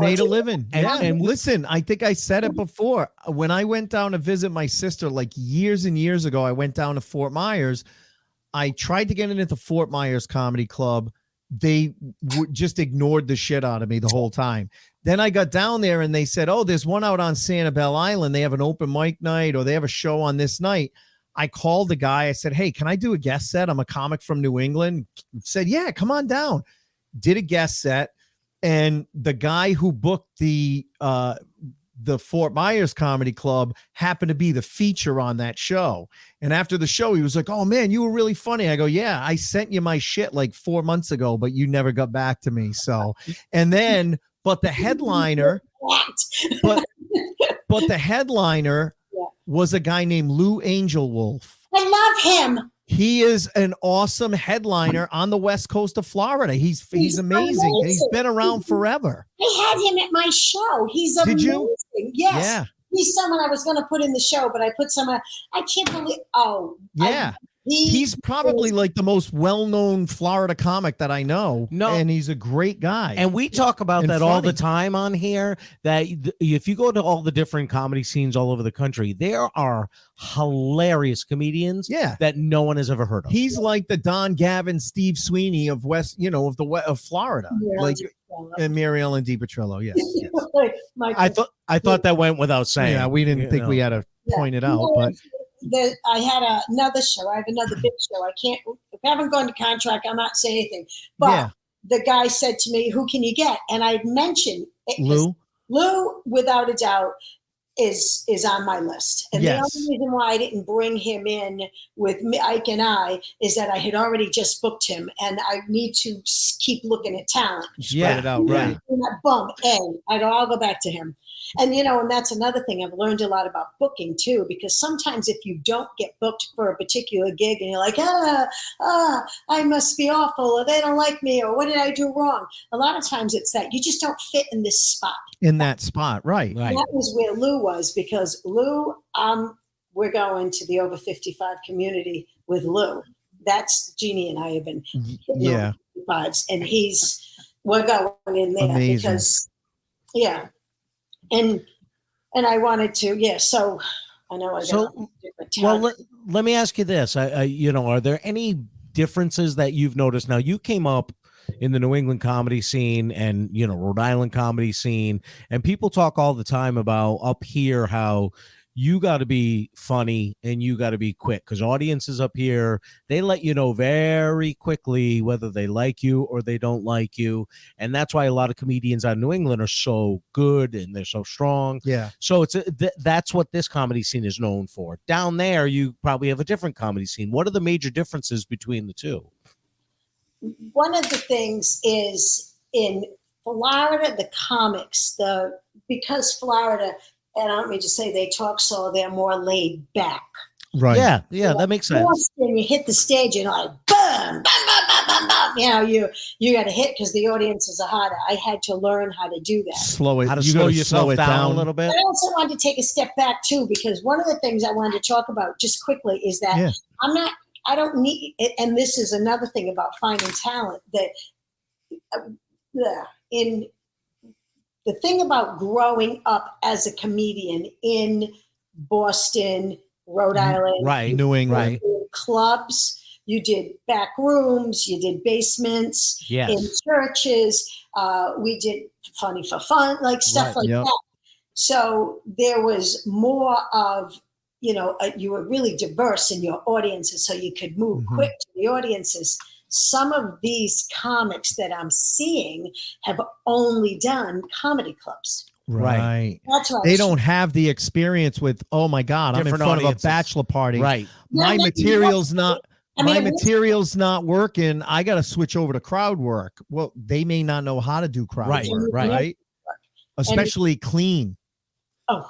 And listen, I think I said it before. When I went down to visit my sister, like years and years ago, I went down to Fort Myers. I tried to get into the Fort Myers Comedy Club. They just ignored the shit out of me the whole time. Then I got down there and they said, oh, there's one out on Sanibel Island. They have an open mic night or they have a show on this night. I called the guy. I said, hey, can I do a guest set? I'm a comic from New England. Said, yeah, come on down. Did a guest set. And the guy who booked the Fort Myers Comedy Club happened to be the feature on that show. And after the show, he was like, oh man, you were really funny. I go, yeah, I sent you my shit like 4 months ago, but you never got back to me. So, and then, but the headliner, but the headliner was a guy named Lou Angelwolf. I love him. He is an awesome headliner on the west coast of Florida. He's amazing. He's been around forever. I had him at my show. He's amazing. Did you? Yes. Yeah. He's someone I was going to put in the show, but I put someone. I can't believe. Oh. Yeah. He's probably like the most well-known Florida comic that I know. No, and he's a great guy. And we talk about that all the time on here, that if you go to all the different comedy scenes all over the country, there are hilarious comedians that no one has ever heard of. He's like the Don Gavin, Steve Sweeney of of Florida. And Mary Ellen Depetrillo, yes. I thought that went without saying. Yeah, we didn't think we had to point it out, but I had another show. I have another big show. If I haven't gone to contract, I'm not saying anything. But the guy said to me, "Who can you get?" And I mentioned Lou. Lou, without a doubt, is on my list. And Yes. the only reason why I didn't bring him in with Ike and I is that I had already just booked him, and I need to keep looking at talent. Spread it out, right? Boom, I'll go back to him. And and that's another thing. I've learned a lot about booking too, because sometimes if you don't get booked for a particular gig and you're like, I must be awful, or they don't like me, or what did I do wrong? A lot of times it's that you just don't fit in this spot. In that spot, right? Right. That was where Lou was, because Lou, we're going to the over 55 community with Lou. That's Jeannie and I have been hitting Yeah. over 55s, and we're going in there. Amazing. Because and I wanted to, so I know I got different talent. Well, let me ask you this. Are there any differences that you've noticed? Now, you came up in the New England comedy scene and, Rhode Island comedy scene, and people talk all the time about up here how you got to be funny and you got to be quick, because audiences up here, they let you know very quickly whether they like you or they don't like you. And that's why a lot of comedians out of New England are so good and they're so strong. Yeah. So that's what this comedy scene is known for. Down there, you probably have a different comedy scene. What are the major differences between the two? One of the things is in Florida, the comics, because Florida, and I don't mean to say they talk so, they're more laid back. Right. Yeah, that makes sense. Boston, you hit the stage and like, boom, bam, bam, bam, bam, bam. You got to hit because the audiences are harder. I had to learn how to do that. Slow it. How to you slow gotta yourself slow it down a little bit. I also wanted to take a step back too, because one of the things I wanted to talk about just quickly is that I don't need, and this is another thing about finding talent, that the thing about growing up as a comedian in Boston, Rhode Island, Right. New England. you did clubs, you did back rooms, you did basements, Yes. in churches, we did funny for fun, like stuff like Yep. that. So there was more of, you were really diverse in your audiences, so you could move Mhm. quick to the audiences. Some of these comics that I'm seeing have only done comedy clubs. Right. That's why They don't have the experience with, oh my God, I'm in Different front audiences. of a bachelor party. Right. My Yeah, material's not I mean, my material's not working. I got to switch over to crowd work. Well, they may not know how to do crowd Right, work, right. right? Especially clean. Oh,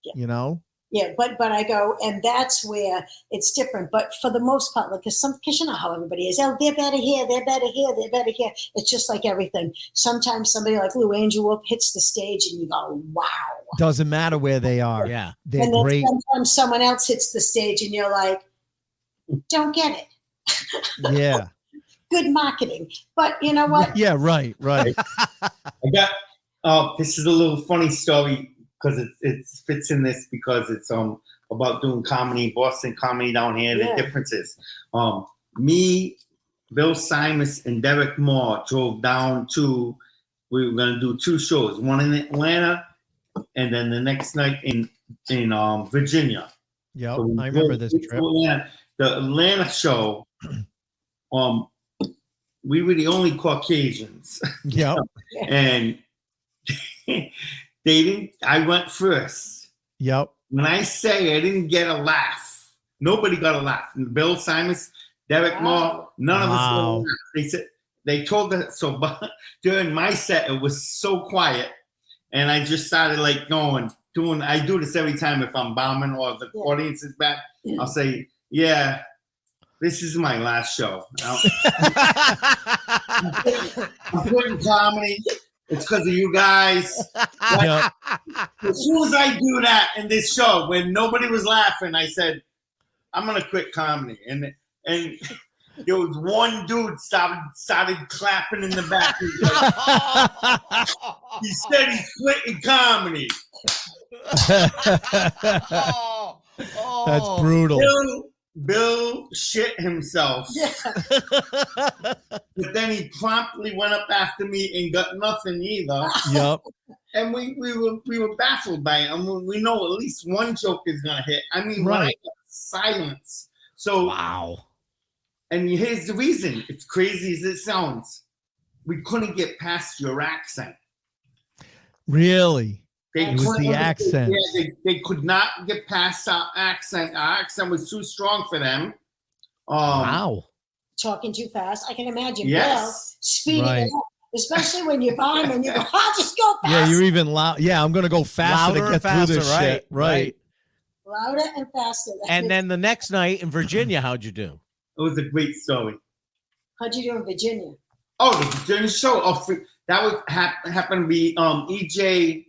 yeah. Yeah, but I go, and that's where it's different. But for the most part, like, because you know how everybody is. Oh, they're better here, they're better here, they're better here. It's just like everything. Sometimes somebody like Lou Angel Wolf hits the stage, and you go, wow. Doesn't matter where they are. Yeah. They're And then great. sometimes someone else hits the stage, and you're like, don't get it. Yeah. Good marketing, but you know what? Yeah. Right. I got. This is a little funny story because it fits in this because it's about doing comedy, Boston comedy down here. Yeah. The differences. Me, Bill Simus, and Derek Moore drove down to. We were gonna do 2 shows, one in Atlanta, and then the next night in Virginia. Yep. So I remember this to trip. Atlanta. The Atlanta show. We were the only Caucasians. Yep. And they didn't. I went first. Yep. When I say I didn't get a laugh, nobody got a laugh. Bill Simus, Derek Moore, none of us got a Wow. laugh. They said they told us so. But during my set, it was so quiet, and I just started like doing. I do this every time if I'm bombing or if the audience is back. I'll say, "Yeah, this is my last show." I'm putting comedy. It's because of you guys. Yep. As soon as I do that in this show, when nobody was laughing, I said, "I'm gonna quit comedy." And there was one dude started clapping in the back. He said he's quitting comedy. That's brutal. Bill shit himself. Yeah. But then he promptly went up after me and got nothing either. Yep. And we were baffled by it. And we know at least one joke is gonna hit. I mean, when I Right. got silence. So Wow. and here's the reason. It's crazy as it sounds. we couldn't get past your accent. Really? They It was couldn't- the accent. Yeah, they could not get past our accent. Our accent was too strong for them. Wow. Talking too fast. I can imagine Yes. Bill speeding Right. it up, especially when you're behind and you go, I'll just go fast. Yeah, you're even loud. Yeah, I'm gonna go faster Louder to and get through faster, this right, shit. Right. Louder and faster. And then the next night in Virginia, how'd you do? It was a great story. How'd you do in Virginia? Oh, the Virginia show. Oh, that was happened to be EJ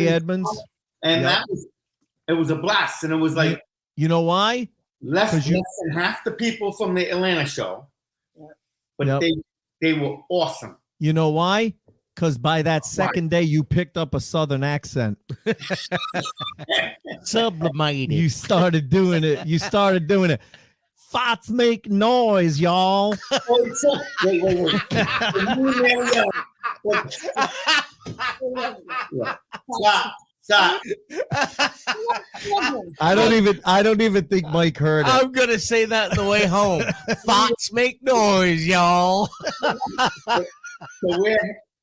Edmonds. and Yep. it was a blast, and it was like You know why? less 'Cause you- than half the people from the Atlanta show, Yep. but Yep. they were awesome. You know why? Because by that second day, you picked up a Southern accent. Sublimated. You started doing it. You started doing it. Farts make noise, y'all. Wait. Stop. I don't even think Mike heard it. I'm gonna say that on the way home. Fox make noise, y'all. So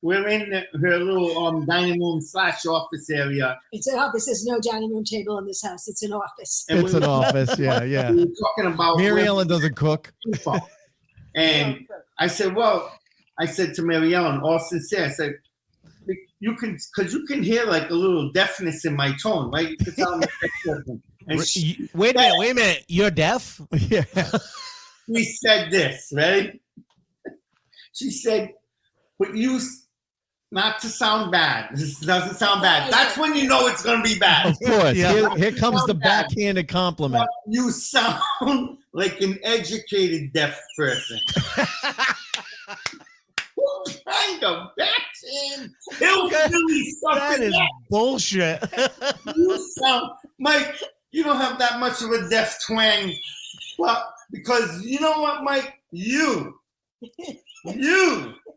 we're in her little dining room / office area. It's an office. There's no dining room table in this house. It's an office. And It's an office. Yeah, yeah. We were talking about Mary where Ellen doesn't cook. info. And I said to Mary Ellen, all sincere, I said, you can hear like a little deafness in my tone, right? You can tell I'm a deaf person. And she Wait a minute. You're deaf? Yeah. said this, right? She said, but you, not to sound bad. This doesn't sound bad. That's when you know it's going to be bad. Of course. Yeah. Here comes the backhanded compliment. But you sound like an educated deaf person. What kind of backhand? Hillbilly stuff That is is that? bullshit. You sound, Mike, you don't have that much of a deaf twang. Well, because you know what, Mike? You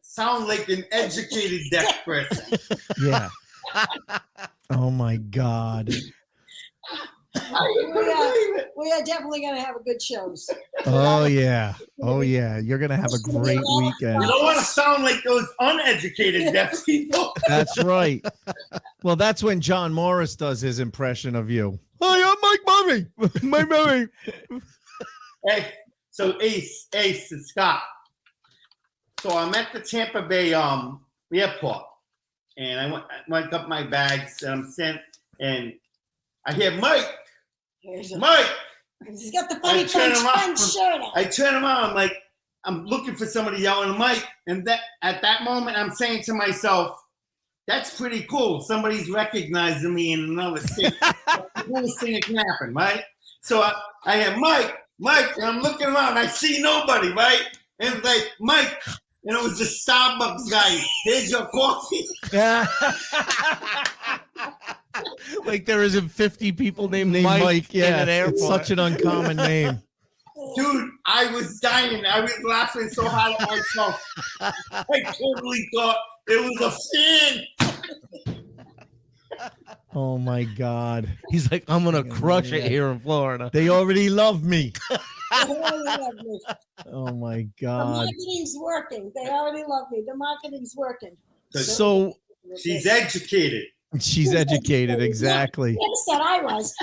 sound like an educated deaf person. Yeah. Oh my God. I couldn't believe it. We are definitely going to have a good shows. Oh yeah. Oh yeah. You're gonna have a great weekend. You don't want to sound like those uneducated deaf people. That's right. Well, that's when John Morris does his impression of you. Hi, I'm Mike Murray. Mike Murray. Hey, so Ace and Scott. So I'm at the Tampa Bay airport, and I went up my bags, and I'm sent, and I hear Mike. He's got the funny I turn French him on. French shirt on. I turn around, I'm looking for somebody yelling Mike, and at that moment I'm saying to myself, that's pretty cool. Somebody's recognizing me in another city. That's the coolest thing that can happen, right? So I hear Mike, and I'm looking around. I see nobody, right? And it's like, Mike, and it was the Starbucks guy. Here's your coffee. Like there isn't 50 people named Named Mike. in Yeah. an airport. It's such an uncommon name. Dude, I was dying. I was laughing so hard at myself. I totally thought it was a fan. Oh my God. He's like, I'm gonna crush it here in Florida. They already love me. They already love me. Oh my The God. marketing's working. They already love me. The marketing's working. So She's educated. she's educated, exactly. Yes, that I was.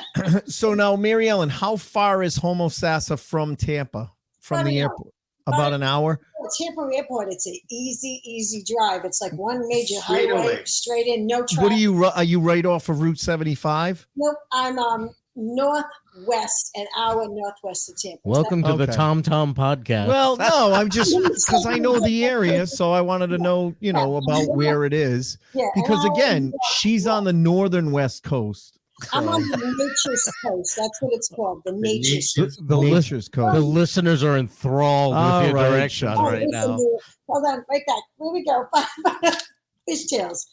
So now, Mary Ellen, how far is Homosassa from Tampa, from the airport? About an hour? Tampa Airport, it's an easy drive. It's like one major Straight highway, away. straight in, no traffic. What are you right off of Route 75? Nope, I'm northwest, an hour northwest of Tampa. Welcome to the Okay. Tom Tom podcast. Well, no, I'm just because I know the area, so I wanted to know, about where it is. Yeah, an Because hour again, north. she's on the northern west coast. I'm on the nature's coast. That's what it's called, the nature's coast. the, Nature's the coast. listeners are enthralled All with your right, directions shut up. right listen now. to it. Hold on, right back. Here we go. Fishtails.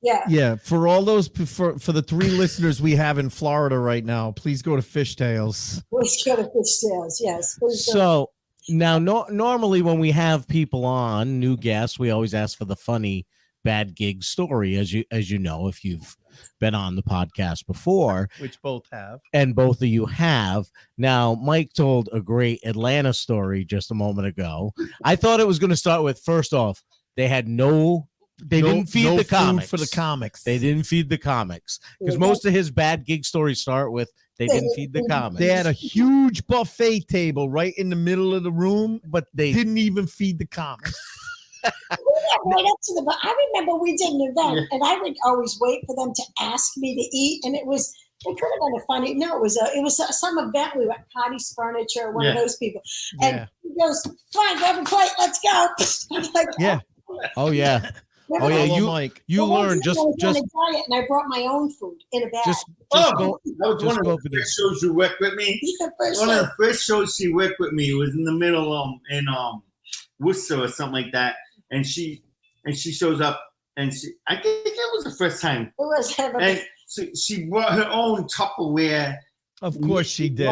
Yeah. Yeah, for all those for the 3 listeners we have in Florida right now, please go to Fishtails. Let's go to fishtails. Yes. Please go. So now, normally when we have people on, new guests, we always ask for the funny bad gig story. As you know, if you've been on the podcast before, which both have. and both of you have. Now, Mike told a great Atlanta story just a moment ago. I thought it was going to start with, first off, they didn't feed no the food comics. for the comics. They didn't feed the comics, because most of his bad gig stories start with they didn't feed the comics. They had a huge buffet table right in the middle of the room, but They- didn't even feed the comics. Right up to the. I remember we did an event, and I would always wait for them to ask me to eat, and it could have been a funny. No, it was some event. We were at Patty's Furniture, one of those people, and Yeah. he goes, "Fine, grab a plate, let's go." I'm like, Yeah. Oh yeah. Oh yeah. Follow You Mike. you Well, learn I was on just a diet, and I brought my own food in a bag. just Oh, go. that was just one go of for the this. first shows you worked with me. First One of time. the first shows she worked with me was in the middle in Worcester or something like that, and she shows up, and I think that was the first time, It was and so she brought her own Tupperware. Of course she did.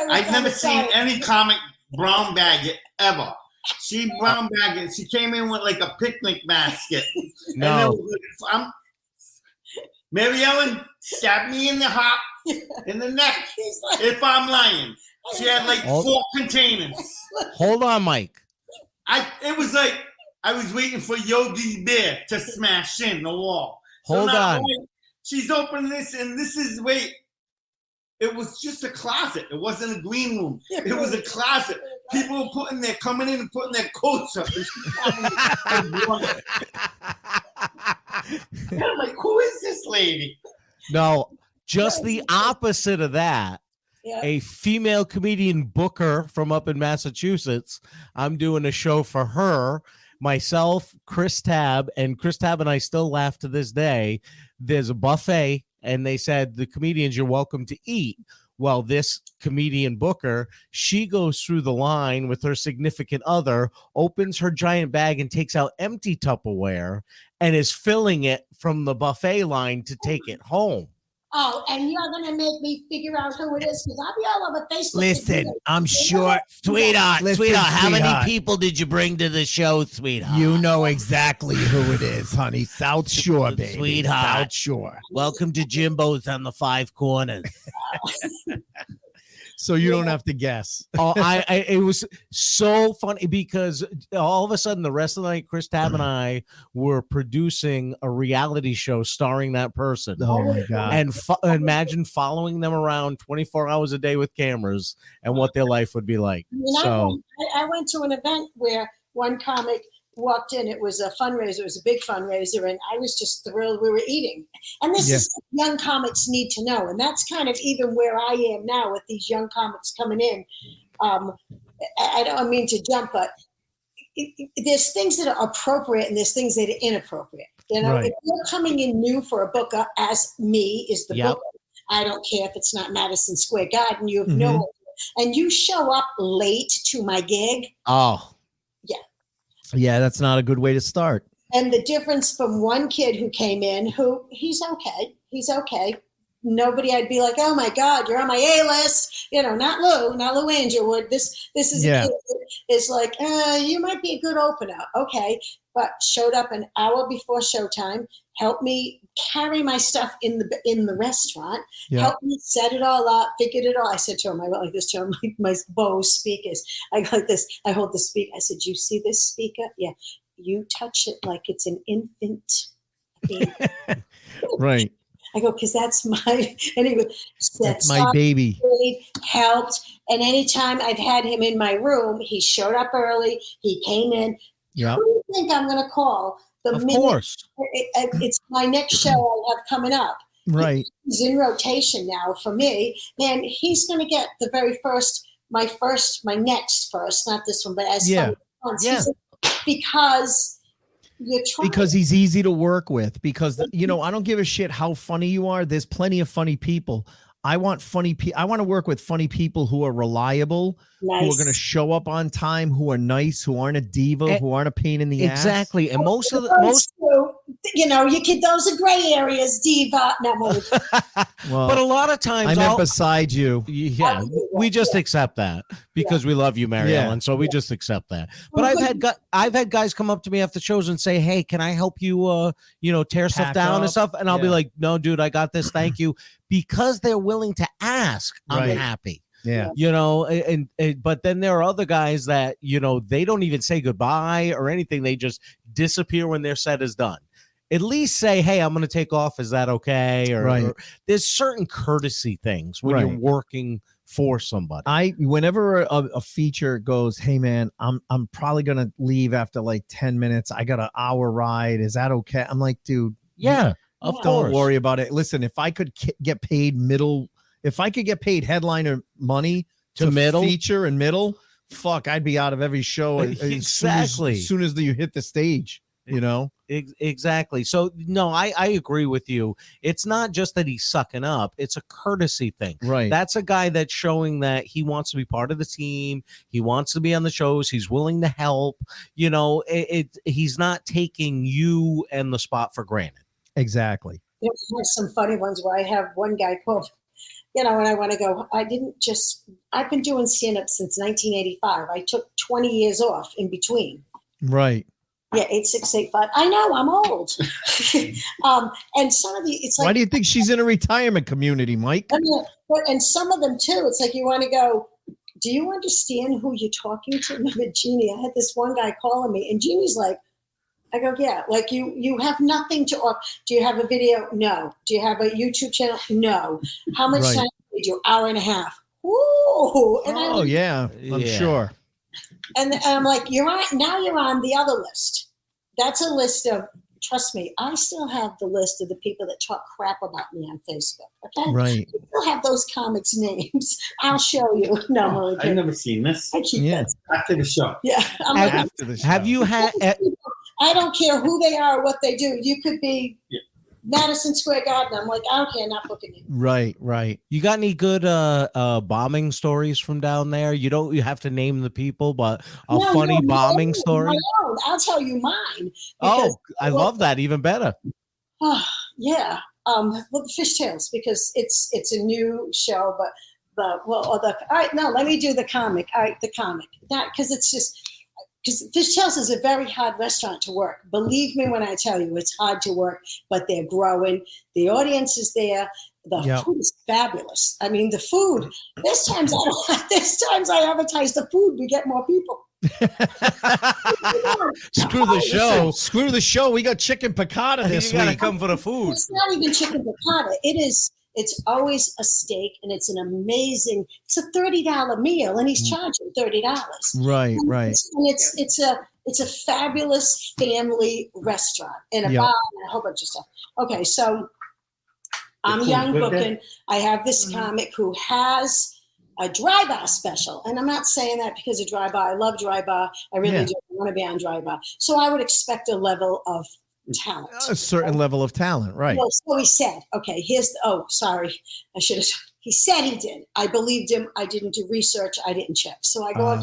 I've never seen any comic brown bag it ever. She brown bag it. She came in with like a picnic basket. And it No. was like, Mary Ellen stabbed me in the heart, in the neck, if I'm lying. She had like Oh. 4 containers. Hold on, Mike. It was like I was waiting for Yogi Bear to smash in the wall. Hold now, on. she's opening this, and this is it was just a closet. It wasn't a green room. It was a closet. People were coming in and putting their coats up. And I'm like, who is this lady? No, just the opposite of that. Yeah. A female comedian booker from up in Massachusetts. I'm doing a show for her, myself, Chris Tab, and Chris Tab and I still laugh to this day. There's a buffet, and they said, the comedians, you're welcome to eat. Well, this comedian booker, she goes through the line with her significant other, opens her giant bag and takes out empty Tupperware and is filling it from the buffet line to take it home. Oh, and you're gonna make me figure out who it is, because I'll be all over Facebook. Listen, I'm sure, Sweetheart, Listen, sweetheart, how many sweetheart. people did you bring to the show, sweetheart? you know exactly who it is, honey. South Shore, baby. Sweetheart. South Shore. Welcome to Jimbo's on the Five Corners. So you don't have to guess. Oh, it was so funny because all of a sudden the rest of the night, Chris Tab and I were producing a reality show starring that person. Oh my God. And imagine following them around 24 hours a day with cameras and what their life would be like. I went to an event where one comic walked in. It was a fundraiser. It was a big fundraiser, and I was just thrilled we were eating. And this is what young comics need to know, and that's kind of even where I am now with these young comics coming in. I don't mean to jump, but there's things that are appropriate and there's things that are inappropriate. You know, Right. if you're coming in new for a booker, as me is the Yep. booker, I don't care if it's not Madison Square Garden. You have no, and you show up late to my gig. Oh, Yeah, that's not a good way to start. And the difference from one kid who came in, who he's okay. Nobody, I'd be like, oh my God, you're on my A list. You know, not Lou Angelwood. This is a kid that is like, you might be a good opener. Okay. But showed up an hour before showtime, helped me carry my stuff in the restaurant, helped me set it all up, figured it all. I said to him, I went like this to him, like my Bose speakers. I go like this, I hold the speaker. I said, you see this speaker? Yeah. You touch it like it's an infant baby. Right. I go, because that's my, and he goes, That's my baby. helped. And anytime I've had him in my room, he showed up early. He came in. Yeah. Who do you think I'm going to call? of course. It's my next show I have coming up. Right. He's in rotation now for me, and he's going to get the very first, my next first, not this one, but as because you're trying. Because he's easy to work with. Because, you know, I don't give a shit how funny you are. There's plenty of funny people. I want funny people. I want to work with funny people who are reliable, who are going to show up on time, who are nice, who aren't a diva, who aren't a pain in the ass. Exactly. And most you know, those are gray areas, diva. No, Well, But a lot of times, I meant beside you. yeah, we just accept that because we love you, Mary Yeah. Ellen. So we just accept that. But I've had guys come up to me after shows and say, "Hey, can I help you? Tear stuff Pack down up. and stuff." And I'll be Yeah. like, "No, dude, I got this. Thank you," because they're willing to ask. I'm Right. happy. Yeah. And but then there are other guys that they don't even say goodbye or anything. They just disappear when their set is done. At least say, "Hey, I'm going to take off. Is that okay?" Or there's certain courtesy things when you're working for somebody. Whenever a feature goes, "Hey man, I'm probably gonna leave after like 10 minutes. I got an hour ride. Is that okay?" I'm like, dude, Yeah, of don't course. worry about it. Listen, if I could get paid if I could get paid headliner money to middle feature and middle, fuck, I'd be out of every show Exactly. as soon as you hit the stage. Exactly. So no, I agree with you. It's not just that he's sucking up, it's a courtesy thing. Right. That's a guy that's showing that he wants to be part of the team. He wants to be on the shows. He's willing to help. He's not taking you and the spot for granted. Exactly. There's some funny ones where I have one guy called, and I want to go, I've been doing stand-up since 1985. I took 20 years off in between. Right. Yeah, 8685. I know, I'm old. And some of it's like, why do you think she's in a retirement community, Mike? And some of them too, it's like you want to go, do you understand who you're talking to? Remember Jeannie? I had this one guy calling me, and Jeannie's like, I go, yeah, like you have nothing to offer. Do you have a video? No. Do you have a YouTube channel? No. How much time did you? Hour and a half. Ooh. And I'm sure. And I'm like, you're on the other list. That's a list of, trust me, I still have the list of the people that talk crap about me on Facebook. Okay. Right. I still have those comics' names. I'll show you. No, I've never seen this. I keep that. After the show. Yeah. After the show. Have you had I don't care who they are or what they do. You could be Madison Square Garden. I'm like, okay, not booking you. Right. You got any good bombing stories from down there? You have to name the people, but funny bombing story. I'll tell you mine. Oh, I love that even better. Yeah. Well, the Fishtails, because it's a new show, all right, no, let me do the comic. All right, the comic. That because it's just. Because Fishtails is a very hard restaurant to work. Believe me when I tell you, it's hard to work, but they're growing. The audience is there. The food is fabulous. I mean, the food. There's times I advertise the food, we get more people. Screw the show. Screw the show. We got chicken piccata this You gotta week. come for the food. It's not even chicken piccata. It's always a steak, and it's it's a $30 meal, and he's charging $30. Right. It's a fabulous family restaurant and a bar and a whole bunch of stuff. Okay, so I'm young booking. I have this comic who has a dry bar special, and I'm not saying that because of dry bar. I love dry bar. I really do. I want to be on dry bar. So I would expect a level of talent. A certain level of talent, right? Well, so he said, okay, sorry. He said he did. I believed him. I didn't do research. I didn't check. So I go,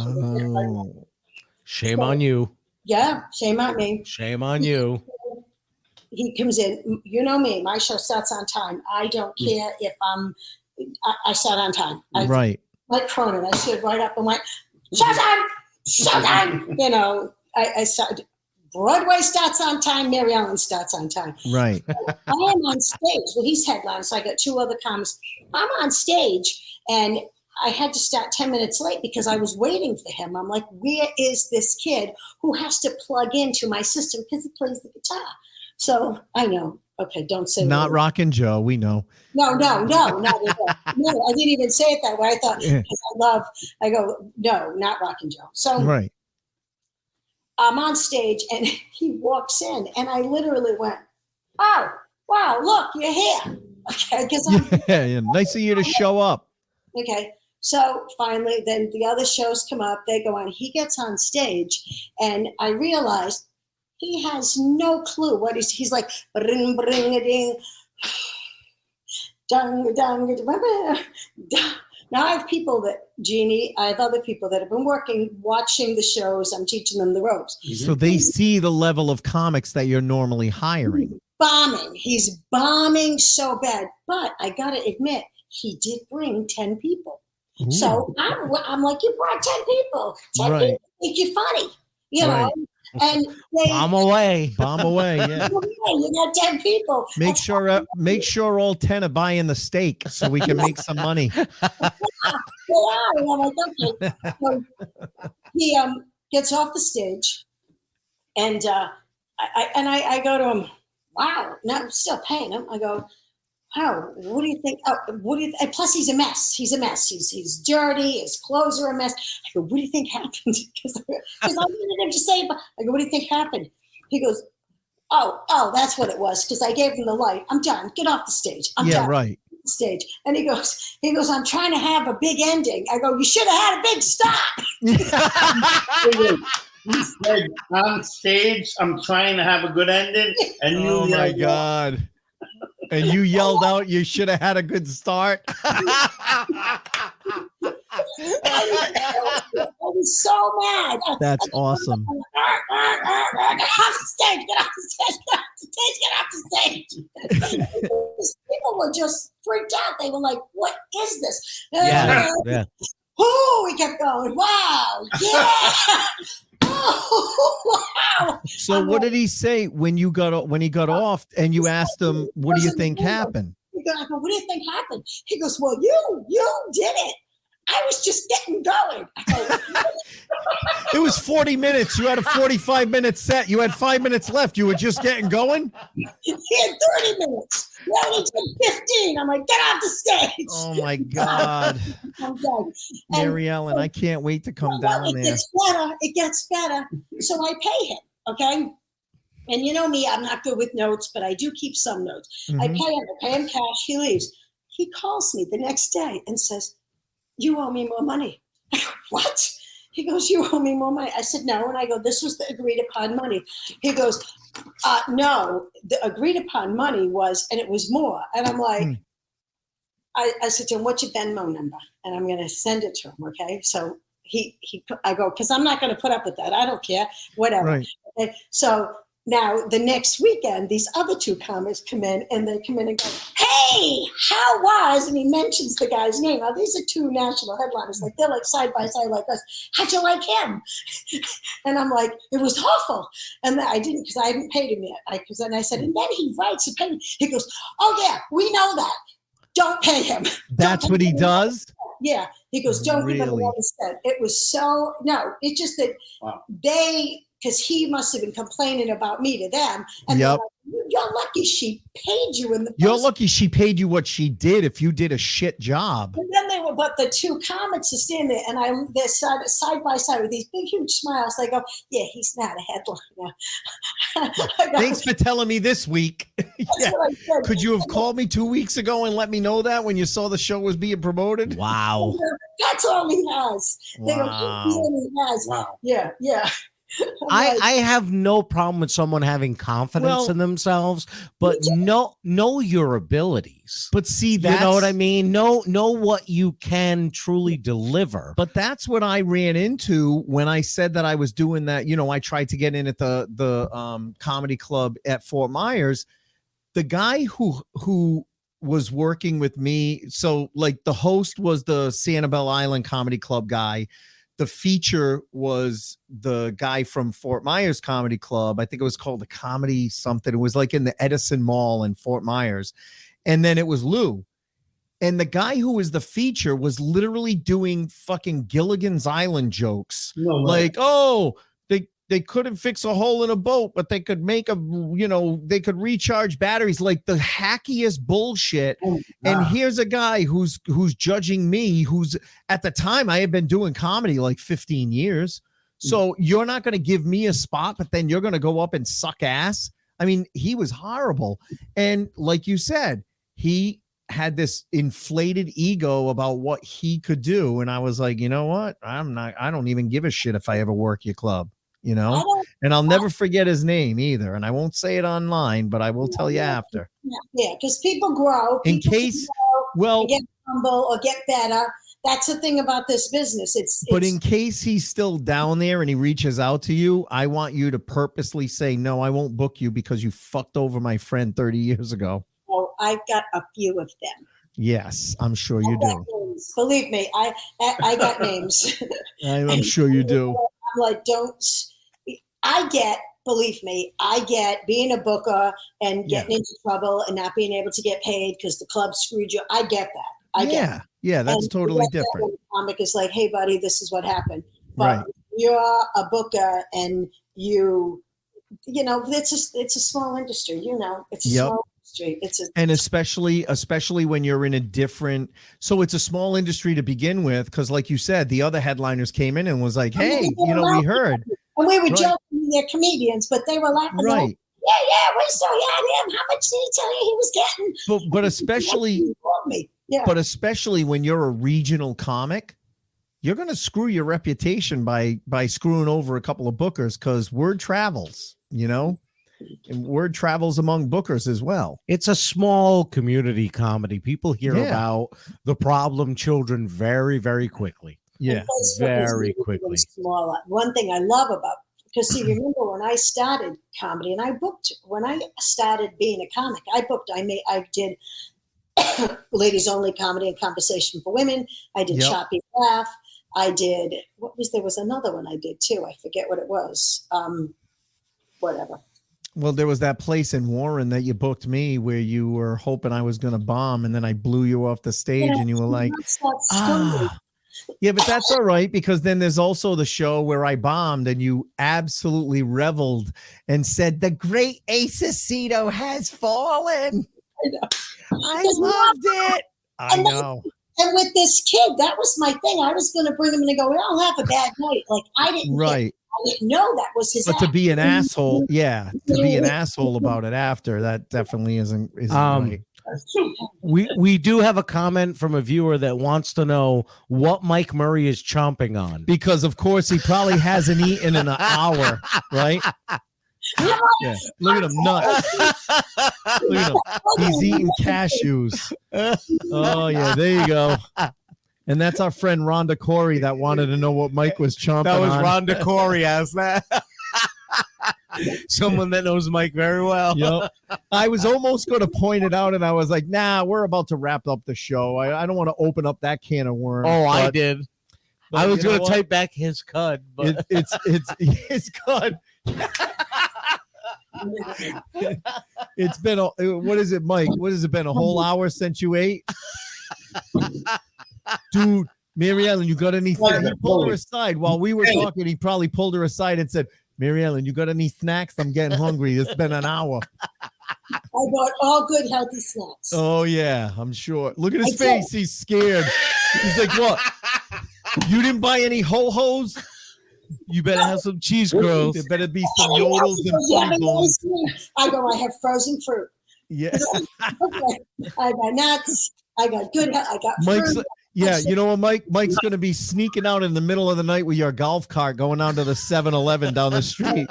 shame on you. Yeah, shame on me. Shame on you. He comes in. You know me. My show starts on time. I don't care if I start on time. Right. Like Cronin, I stood right up and went, showtime. I started. Broadway starts on time. Mary Ellen starts on time. Right. I am on stage. Well, he's headlined, so I got two other comics. I'm on stage, and I had to start 10 minutes late because I was waiting for him. I'm like, where is this kid who has to plug into my system because he plays the guitar? So I know. Okay, don't say not Rockin' Joe. We know. No, not at all. No, I didn't even say it that way. I thought because I go, no, not Rockin' Joe. So right. I'm on stage, and he walks in, and I literally went, "Oh, wow! Look, you're here." Okay, because nice of you to show up. Okay, so finally, then the other shows come up. They go on. He gets on stage, and I realized he has no clue what he's like. Bring, bring, ding, dung, dung, Now I have people that, Jeannie, I have other people that have been watching the shows. I'm teaching them the ropes. So they see the level of comics that you're normally hiring. Bombing. He's bombing so bad. But I got to admit, he did bring 10 people. Ooh. So I'm like, you brought 10 people. 10 Right. people make you funny, you know? Right. And they, Bomb away. Bomb away, yeah. you got 10 people. Make sure all 10 are buying the steak so we can make some money. They are. And I'm like, okay. So he gets off the stage, and I go to him. Wow, now I'm still paying him. I go, wow, what do you think? And plus, he's a mess. He's a mess. He's dirty. His clothes are a mess. I go, what do you think happened? Because I wanted him to say, I go, what do you think happened? He goes, oh, that's what it was. Because I gave him the light. I'm done. Get off the stage. I'm done. Right. Stage. And he goes, I'm trying to have a big ending. I go, you should have had a big stop. He said on stage, I'm trying to have a good ending. And you Oh my yelled, God. And you yelled out, you should have had a good start. I was so mad. That's awesome. Get off the stage, get off the stage, get off the stage, get off the stage. People were just freaked out. They were like, what is this? Yeah. Oh, we kept going. Wow. Yeah. Oh, wow. So what did he say when he got off and you asked him, what do you think happened? I go, what do you think happened? He goes, well, you did it. I was just getting going. I go, It was 40 minutes. You had a 45-minute set. You had 5 minutes left. You were just getting going? he had 30 minutes. Yeah, he took 15. I'm like, get off the stage. Oh, my God. I'm done. Mary Ellen, I can't wait to come down there. It gets better. So I pay him, okay? And you know me, I'm not good with notes, but I do keep some notes. I pay him cash. He leaves. He calls me the next day and says, you owe me more money. I go, what? He goes, you owe me more money. I said, no. And I go, this was the agreed upon money. He goes, no, the agreed upon money was, and it was more. And I'm like, I said to him, what's your Venmo number? And I'm going to send it to him. Okay. So I go, cause I'm not going to put up with that. I don't care. Whatever. Right. Okay? So now the next weekend, these other two comics come in and they come in and go, hey, how was, and he mentions the guy's name. Now these are two national headliners. Like they're like side by side like us. How'd you like him? And I'm like, it was awful. And I didn't, because I hadn't paid him yet. And I said, and then he writes a payment. He goes, oh yeah, we know that. Don't pay him. That's what he does? Yeah. He goes, don't give him Really? another cent. It was so, no, it's just that because he must have been complaining about me to them. And they're like, you're lucky she paid you in the You're first lucky she paid you what she did if you did a shit job. And then but the two comics are standing there, and they're side by side with these big, huge smiles. They go, yeah, he's not a headliner. Thanks for telling me this week. Yeah. What I said. Could you have called me 2 weeks ago and let me know that when you saw the show was being promoted? Wow. That's all he has. They go, he only has. Wow. Yeah, yeah. I have no problem with someone having confidence in themselves, but know your abilities. But see, You that's, know what I mean? Know what you can truly deliver. But that's what I ran into when I said that I was doing that. You know, I tried to get in at the comedy club at Fort Myers. The guy who was working with me, so like the host was the Sanibel Island Comedy Club guy. The feature was the guy from Fort Myers Comedy Club. I think it was called the Comedy something. It was like in the Edison Mall in Fort Myers. And then it was Lou. And the guy who was the feature was literally doing fucking Gilligan's Island jokes. No way. Like, oh, they couldn't fix a hole in a boat, but they could make they could recharge batteries, like the hackiest bullshit. And here's a guy who's judging me, who's at the time I had been doing comedy like 15 years. So you're not going to give me a spot, but then you're going to go up and suck ass. I mean, he was horrible. And like you said, he had this inflated ego about what he could do. And I was like, you know what? I don't even give a shit if I ever work your club. You know, and I'll never forget his name either. And I won't say it online, but I will tell you after. Yeah, because people grow. In case, well, get humble or get better. that's the thing about this business. But in case he's still down there and he reaches out to you, I want you to purposely say, no, I won't book you because you fucked over my friend 30 years ago. Oh, I've got a few of them. Yes, I'm sure you do. Names. Believe me, I got names. I'm sure you do. I'm like, believe me, I get being a booker and getting into trouble and not being able to get paid because the club screwed you. I get that. I get it. Yeah, that's And totally you get that different. when the comic is like, hey, buddy, this is what happened. But Right. you're a booker and you know, it's a small industry, you know, it's a small industry. And especially when you're in a different, so it's a small industry to begin with, because like you said, the other headliners came in and was like, hey, you know, we heard. And we were joking, they're comedians, but they were laughing. Right. Like, yeah, we saw him. How much did he tell you he was getting? But especially, yeah. but especially when you're a regional comic, you're going to screw your reputation by screwing over a couple of bookers, because word travels, you know, and word travels among bookers as well. It's a small community comedy. People hear about the problem children very, very quickly. Yeah, very quickly. Smaller. One thing I love about, because see, remember when I started comedy and I booked, when I started being a comic, I did ladies only comedy and conversation for women. I did Choppy Laugh. I did, there was another one I did too. I forget what it was. Whatever. Well, there was that place in Warren that you booked me where you were hoping I was going to bomb, and then I blew you off the stage and you were like, yeah, but that's all right, because then there's also the show where I bombed and you absolutely reveled and said, the great Acecito has fallen. I loved it. I know. And with this kid, that was my thing. I was going to bring him in and go, I'll have a bad night. Like, I didn't know that was his But to be an asshole, to be an asshole about it after, that definitely isn't right. We do have a comment from a viewer that wants to know what Mike Murray is chomping on. Because, of course, he probably hasn't eaten in an hour, right? Yeah. Look at him nuts. Look at him. He's eating cashews. Oh, yeah. There you go. And that's our friend Rhonda Corey that wanted to know what Mike was chomping on. That was Rhonda Corey asked that. Someone that knows Mike very well. Yep. I was almost going to point it out, and I was like, nah, we're about to wrap up the show. I don't want to open up that can of worms. Oh, I did. I was going to what? type back his cud, but it's his cud. It's been what is it, Mike? What has it been? A whole hour since you ate? Dude, Mary Ellen, you got anything? He pulled her aside while we were talking. He probably pulled her aside and said, Mary Ellen, you got any snacks? I'm getting hungry. It's been an hour. I bought all good, healthy snacks. Oh, yeah, I'm sure. Look at his face. He's scared. He's like, what? You didn't buy any ho-hos? You better have some cheese curls. There better be some yodels and funny bones. I go, I have frozen fruit. Yeah. Okay. I got nuts. I got Mike's, fruit. yeah, you know what, Mike? Mike's going to be sneaking out in the middle of the night with your golf cart going down to the 7-Eleven down the street.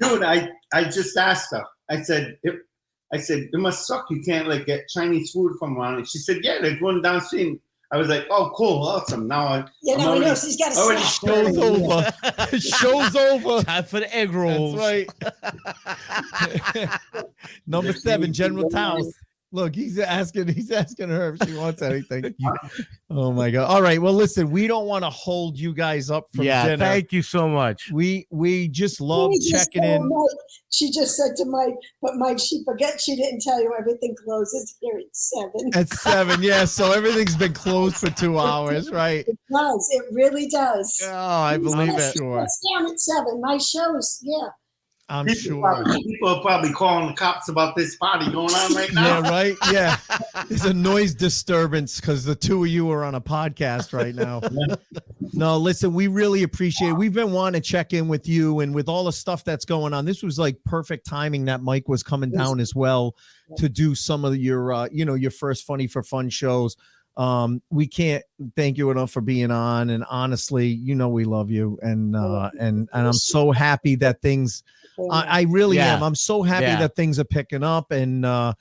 Dude, I just asked her. I said, it must suck. You can't like get Chinese food from around. And she said, yeah, there's one down the street. I was like, oh, cool, awesome. Now he knows he's got a Show's over. Show's over. Time for the egg rolls. That's right. Number 7, General Taos. Look, he's asking her if she wants anything. Oh my God. All right. Well, listen, we don't want to hold you guys up from dinner. Thank you so much. We just love checking in. Mike, she just said to Mike, but Mike, she forget she didn't tell you everything closes here at 7. At 7, yeah. So everything's been closed for 2 hours, right? It does. It really does. Oh, I believe it. Sure. It's down at 7. My shows, yeah. I'm sure. People are probably calling the cops about this party going on right now. Yeah, right. Yeah. There's a noise disturbance because the two of you are on a podcast right now. No, listen, we really appreciate it. We've been wanting to check in with you, and with all the stuff that's going on, this was like perfect timing that Mike was coming down as well to do some of your, your first Funny for Fun shows. We can't thank you enough for being on. And honestly, we love you. And I'm so happy that things, I really am. I'm so happy that things are picking up. And, I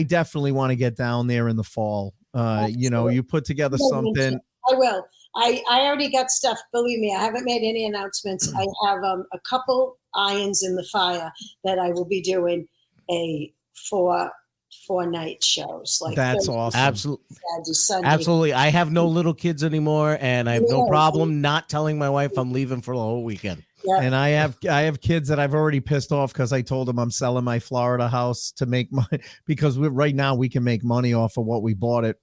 definitely want to get down there in the fall. You put together something. I will. I already got stuff. Believe me, I haven't made any announcements. I have a couple irons in the fire that I will be doing four night shows. Like That's Thursday, awesome. Absolutely. Saturday, Sunday. Absolutely. I have no little kids anymore, and I have no problem not telling my wife I'm leaving for the whole weekend. Yeah. And I have kids that I've already pissed off because I told them I'm selling my Florida house to make money because right now we can make money off of what we bought it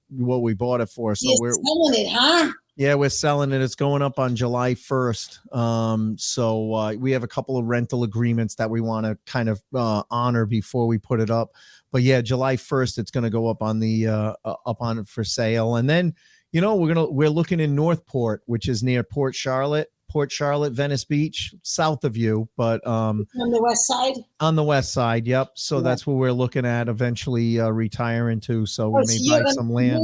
for. So You're selling it, huh? Yeah, we're selling it. It's going up on July 1st. So we have a couple of rental agreements that we want to kind of honor before we put it up. But yeah, July 1st, it's going to go up on the up on it for sale. And then, we're looking in Northport, which is near Port Charlotte, Venice Beach, south of you, but on the west side. On the west side, yep. So that's where we're looking at eventually retiring to. So we may buy some land.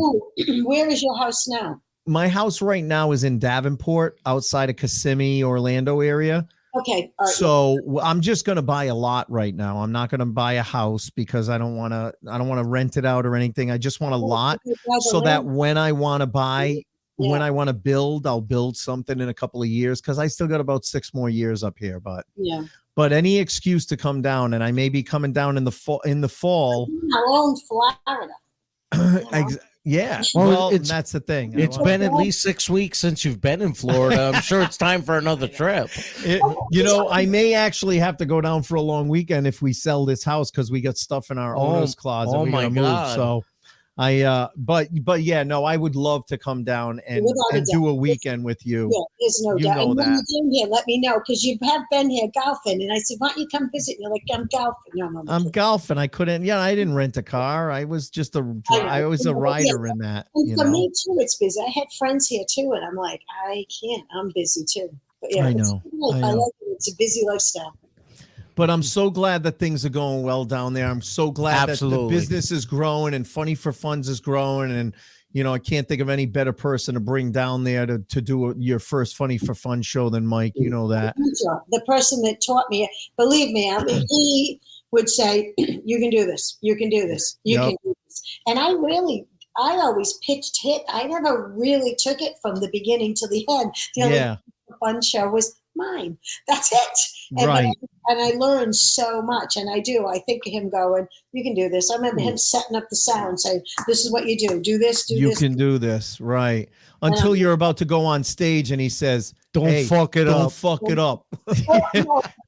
Where is your house now? My house right now is in Davenport, outside of Kissimmee, Orlando area. Okay. All right. So I'm just going to buy a lot right now. I'm not going to buy a house because I don't want to rent it out or anything. I just want a lot so that when I want to buy, when I want to build, I'll build something in a couple of years because I still got about 6 more years up here. But any excuse to come down, and I may be coming down in the fall. I own Florida. Yeah, well, that's the thing. It's been at least 6 weeks since you've been in Florida. I'm sure it's time for another trip. I may actually have to go down for a long weekend if we sell this house because we got stuff in our owner's closet. Oh my God! So but yeah, no, I would love to come down and do a weekend with you. Yeah, there's no doubt. And when you're in here, let me know because you have been here golfing, and I said, "Why don't you come visit?" And you're like, "I'm golfing." No, I'm golfing. I couldn't. Yeah, I didn't rent a car. I was just I was a rider in that. And for me too, it's busy. I had friends here too, and I'm like, I can't. I'm busy too. But yeah, I know. I like it. It's a busy lifestyle. But I'm so glad that things are going well down there. I'm so glad that the business is growing and Funny for Funds is growing. And, I can't think of any better person to bring down there to do your first Funny for Fun show than Mike. You know that. The person that taught me, believe me, he would say, you can do this. You can do this. You can do this. And I always pitched hit. I never really took it from the beginning to the end. The only fun show was mine. That's it. And I learned so much, and I do. I think of him going, you can do this. I remember him setting up the sound, saying, this is what you do. Do this, do this. You can do this, right. Until you're about to go on stage, and he says, don't fuck it up. Don't fuck it up.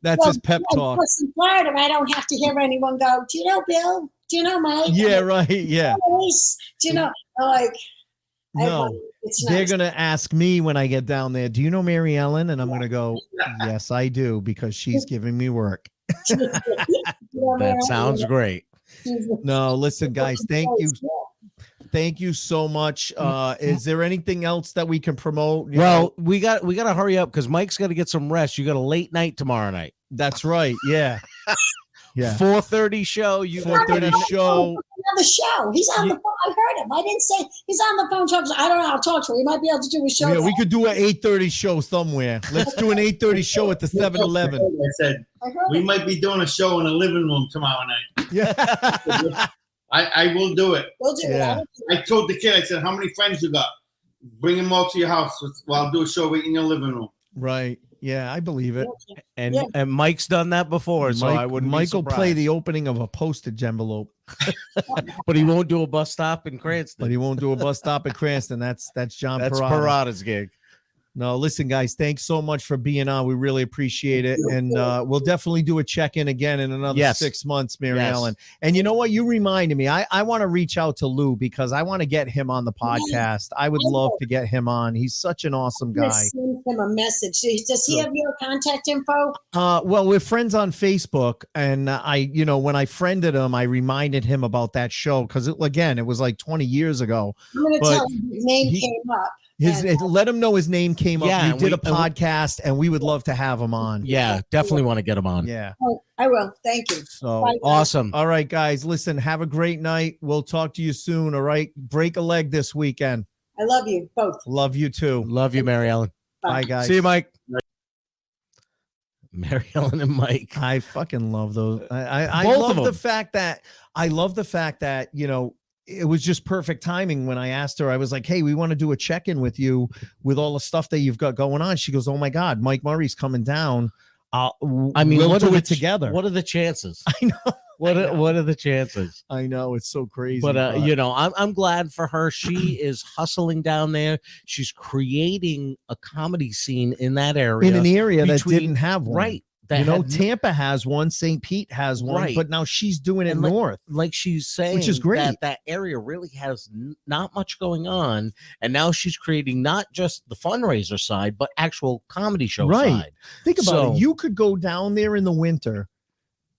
That's his pep talk. In Florida, I don't have to hear anyone go, do you know Bill? Do you know Mike? Yeah, right, yeah. Do you know, like... No, they're going to ask me when I get down there, do you know Mary Ellen? And I'm going to go, yes, I do, because she's giving me work. That sounds great. No, listen, guys, thank you. Thank you so much. Is there anything else that we can promote? Well, we got to hurry up because Mike's got to get some rest. You got a late night tomorrow night. That's right. Yeah. Yeah. 4:30 show. 4:30 show. Another show. He's on the phone. I heard him. I didn't say he's on the phone talking. I don't know. I'll talk to him. He might be able to do a show. Yeah, we could do an 8:30 show somewhere. Let's do an 8:30 show at the 7-Eleven. I said we might be doing a show in the living room tomorrow night. Yeah. I will do it. We'll do it. I told the kid, I said, how many friends you got? Bring them all to your house. Well, I'll do a show right in your living room. Right. Yeah, I believe it. And Mike's done that before, so I wouldn't. Mike will play the opening of a postage envelope, but he won't do a bus stop in Cranston. That's John. That's Parada's gig. No, listen, guys, thanks so much for being on. We really appreciate it. And we'll definitely do a check-in again in another 6 months, Mary Ellen. And you know what? You reminded me. I want to reach out to Lou because I want to get him on the podcast. I would love to get him on. He's such an awesome guy. Send him a message. Does he have your contact info? Well, we're friends on Facebook. And when I friended him, I reminded him about that show because, it was like 20 years ago. I'm going to tell him his name came up. Let him know his name came up. We did a podcast, and we would love to have him on. Yeah, definitely want to get him on. Yeah, I will. Thank you. So bye, awesome. All right, guys, listen. Have a great night. We'll talk to you soon. All right, break a leg this weekend. I love you both. Love you too. Love you, Mary Ellen. Bye, guys. See you, Mike. Mary Ellen and Mike. I fucking love those. I Both love of the them. fact that it was just perfect timing when I asked her. I was like, hey, we want to do a check-in with you with all the stuff that you've got going on. She goes, oh my God, Mike Murray's coming down. I mean, we'll what do are it together. What are the chances? I know. What are the chances? I know, it's so crazy. But you know, I'm glad for her. She is hustling down there. She's creating a comedy scene in that area. in an area that didn't have one. Right. You know, Tampa has one, St. Pete has one, Right. but now she's doing it And like- north. like she's saying, Which is great. that area really has not much going on, and now she's creating not just the fundraiser side, but actual comedy show Right. side. Think about So- it. You could go down there in the winter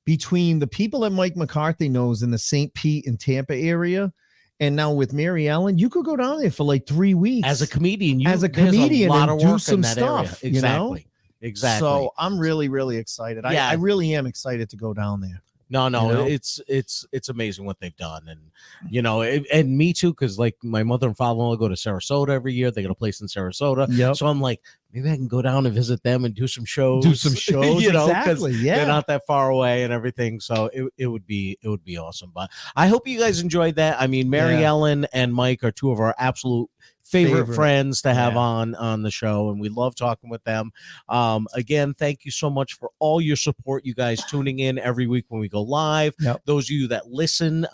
between the people that Mike McCarthy knows in the St. Pete and Tampa area, and now with Mary Ellen, you could go down there for like 3 weeks As a comedian, As a there's comedian lot and of do work some in that area. stuff, you know? Exactly. So I'm really, really excited. Yeah. I really am excited to go down there. No, You know? it's amazing what they've done, and you know, and me too, because like my mother and father-in-law go to Sarasota every year. They got a place in Sarasota, Yep. so I'm like, maybe I can go down and visit them and do some shows. Do some shows. you know, 'cause exactly. Yeah. they're not that far away and everything. So it would be awesome. But I hope you guys enjoyed that. I mean, Mary Yeah. Ellen and Mike are two of our absolute favorite friends to have Yeah. on the show, and we love talking with them. Again, thank you so much for all your support, you guys tuning in every week when we go live. Yep. Those of you that listen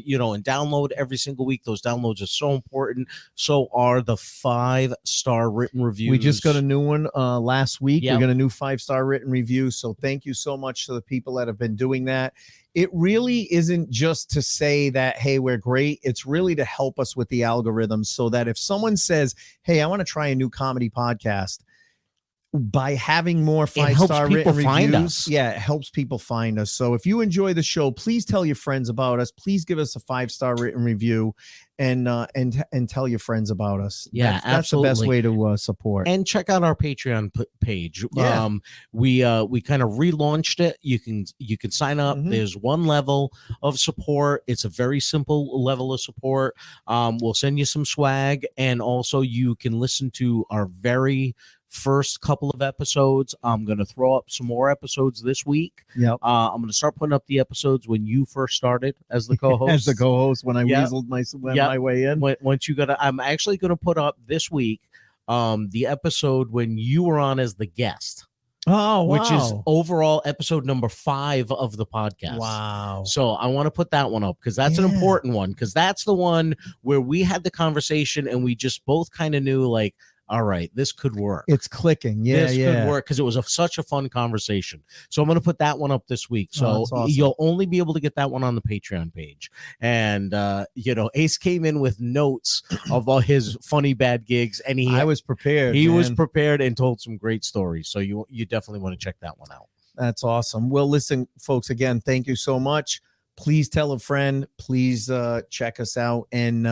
you know, and download every single week, those downloads are so important. So are the 5-star written reviews. We just got a new one last week. Yep. We got a new 5-star written review. So thank you so much to the people that have been doing that. It really isn't just to say that, hey, we're great. It's really to help us with the algorithms so that if someone says, hey, I want to try a new comedy podcast, by having more helps 5-star people written find reviews, us. yeah, it helps people find us. So if you enjoy the show, please tell your friends about us. Please give us a 5-star written review, and tell your friends about us. Yeah, that's the best absolutely. way to support. And check out our Patreon page. Yeah. We kind of relaunched it. You can sign up. Mhm. There's one level of support. It's a very simple level of support. We'll send you some swag, and also you can listen to our very first couple of episodes. I'm going to throw up some more episodes this week. Yep. I'm going to start putting up the episodes when you first started as the co-host. As the co-host, when I Yep. weaseled my Yep. way in. Once you got to, I'm actually going to put up this week the episode when you were on as the guest, Oh, wow. which is overall episode number 5 of the podcast. wow. So I want to put that one up because that's an Yeah. important one, because that's the one where we had the conversation and we just both kind of knew, like, all right, this could work. It's clicking. Yeah, This yeah. could work because it was such a fun conversation. So I'm going to put that one up this week. Oh, So that's awesome. you'll only be able to get that one on the Patreon page. And you know, Ace came in with notes of all his funny bad gigs, and I was prepared. he was man. prepared and told some great stories. So you definitely want to check that one out. That's awesome. Well, listen, folks, again, thank you so much. Please tell a friend. Please check us out. And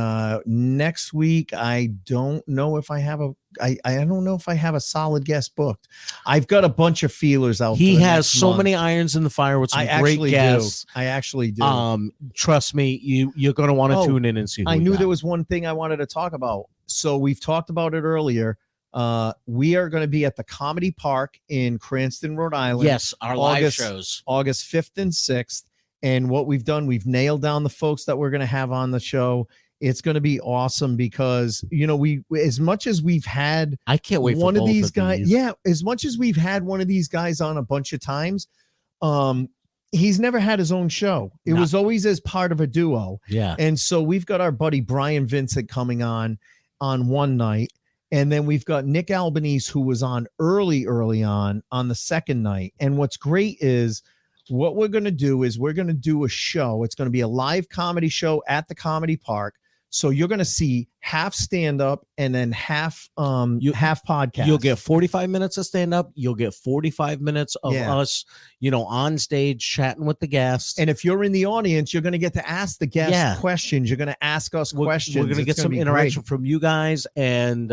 next week, I don't know if I have I don't know if I have a solid guest booked. I've got a bunch of feelers out. He for the has next so month. many irons in the fire with some I great actually guests. do. I actually do. Trust me, you're going to want to Oh, tune in and see. Who I we knew got. there was one thing I wanted to talk about. So we've talked about it earlier. We are going to be at the Comedy Park in Cranston, Rhode Island. Yes, our live August- shows. August 5th and 6th. And what we've done, we've nailed down the folks that we're going to have on the show. It's going to be awesome because, you know, as much as we've had I can't wait for one of both these guys. these. Yeah. As much as we've had one of these guys on a bunch of times, he's never had his own show. It No. was always as part of a duo. Yeah. And so we've got our buddy Brian Vincent coming on one night. And then we've got Nick Albanese, who was on early on the second night. And what's great is what we're going to do is we're going to do a show. It's going to be a live comedy show at the Comedy Park. So you're going to see half stand up and then half half podcast. You'll get 45 minutes of stand up. You'll get 45 minutes of Yeah. us, you know, on stage chatting with the guests. And if you're in the audience, you're going to get to ask the guests Yeah. questions. You're going to ask us questions. We're going to It's get some be interaction great. from you guys. And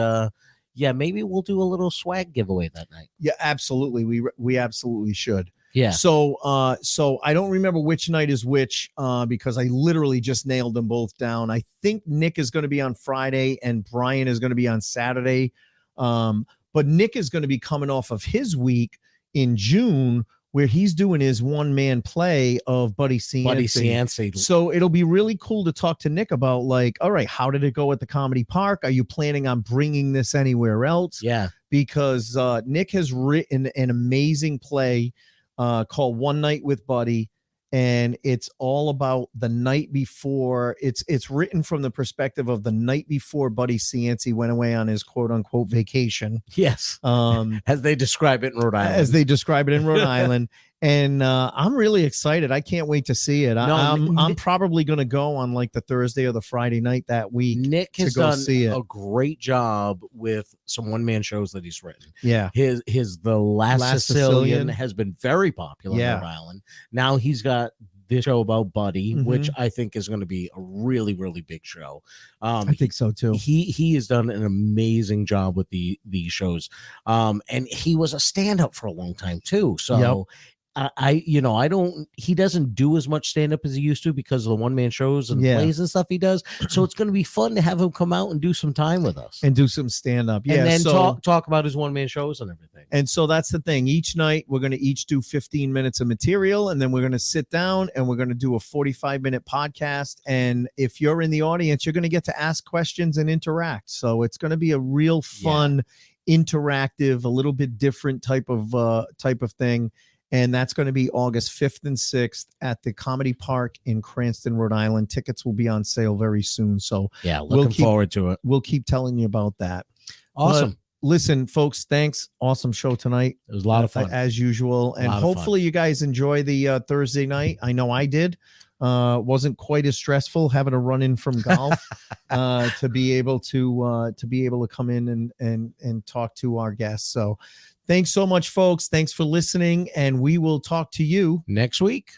yeah, maybe we'll do a little swag giveaway that night. Yeah, absolutely. We absolutely should. Yeah. So I don't remember which night is which because I literally just nailed them both down. I think Nick is going to be on Friday and Brian is going to be on Saturday. But Nick is going to be coming off of his week in June where he's doing his one-man play of Buddy Cianci. Buddy Cianci. So it'll be really cool to talk to Nick about, like, all right, how did it go at the Comedy Park? Are you planning on bringing this anywhere else? Yeah. Because Nick has written an amazing play called One Night with Buddy, and it's all about the night before. It's written from the perspective of the night before Buddy Cianci went away on his quote unquote vacation. Yes. As they describe it in Rhode Island. As they describe it in Rhode Island. And I'm really excited. I can't wait to see it. I'm probably going to go on like the Thursday or the Friday night that week. Nick has go done see it. a great job with some one-man shows that he's written. Yeah. His The Last Sicilian Sicilian has been very popular Yeah. in Rhode Island. Now he's got this show about Buddy, Mhm. which I think is going to be a really, really big show. I think so too. He has done an amazing job with these shows. And he was a stand-up for a long time too. So he doesn't do as much stand-up as he used to because of the one-man shows and plays and stuff he does. So it's going to be fun to have him come out and do some time with us And do some stand-up. Yeah. and then so, talk about his one-man shows and everything. And so that's the thing. Each night we're going to each do 15 minutes of material, and then we're going to sit down and we're going to do a 45-minute podcast. And if you're in the audience, you're going to get to ask questions and interact. So it's going to be a real fun, interactive, a little bit different type of thing. And that's going to be August 5th and 6th at the Comedy Park in Cranston, Rhode Island. Tickets will be on sale very soon. So Yeah, looking forward to it. We'll keep telling you about that. Awesome. But listen, folks, thanks. Awesome show tonight. It was a lot of fun. As usual. And lot of hopefully you guys enjoy the Thursday night. I know I did. Wasn't quite as stressful having to run in from golf to be able to come in and talk to our guests. So thanks so much, folks. Thanks for listening, and we will talk to you next week.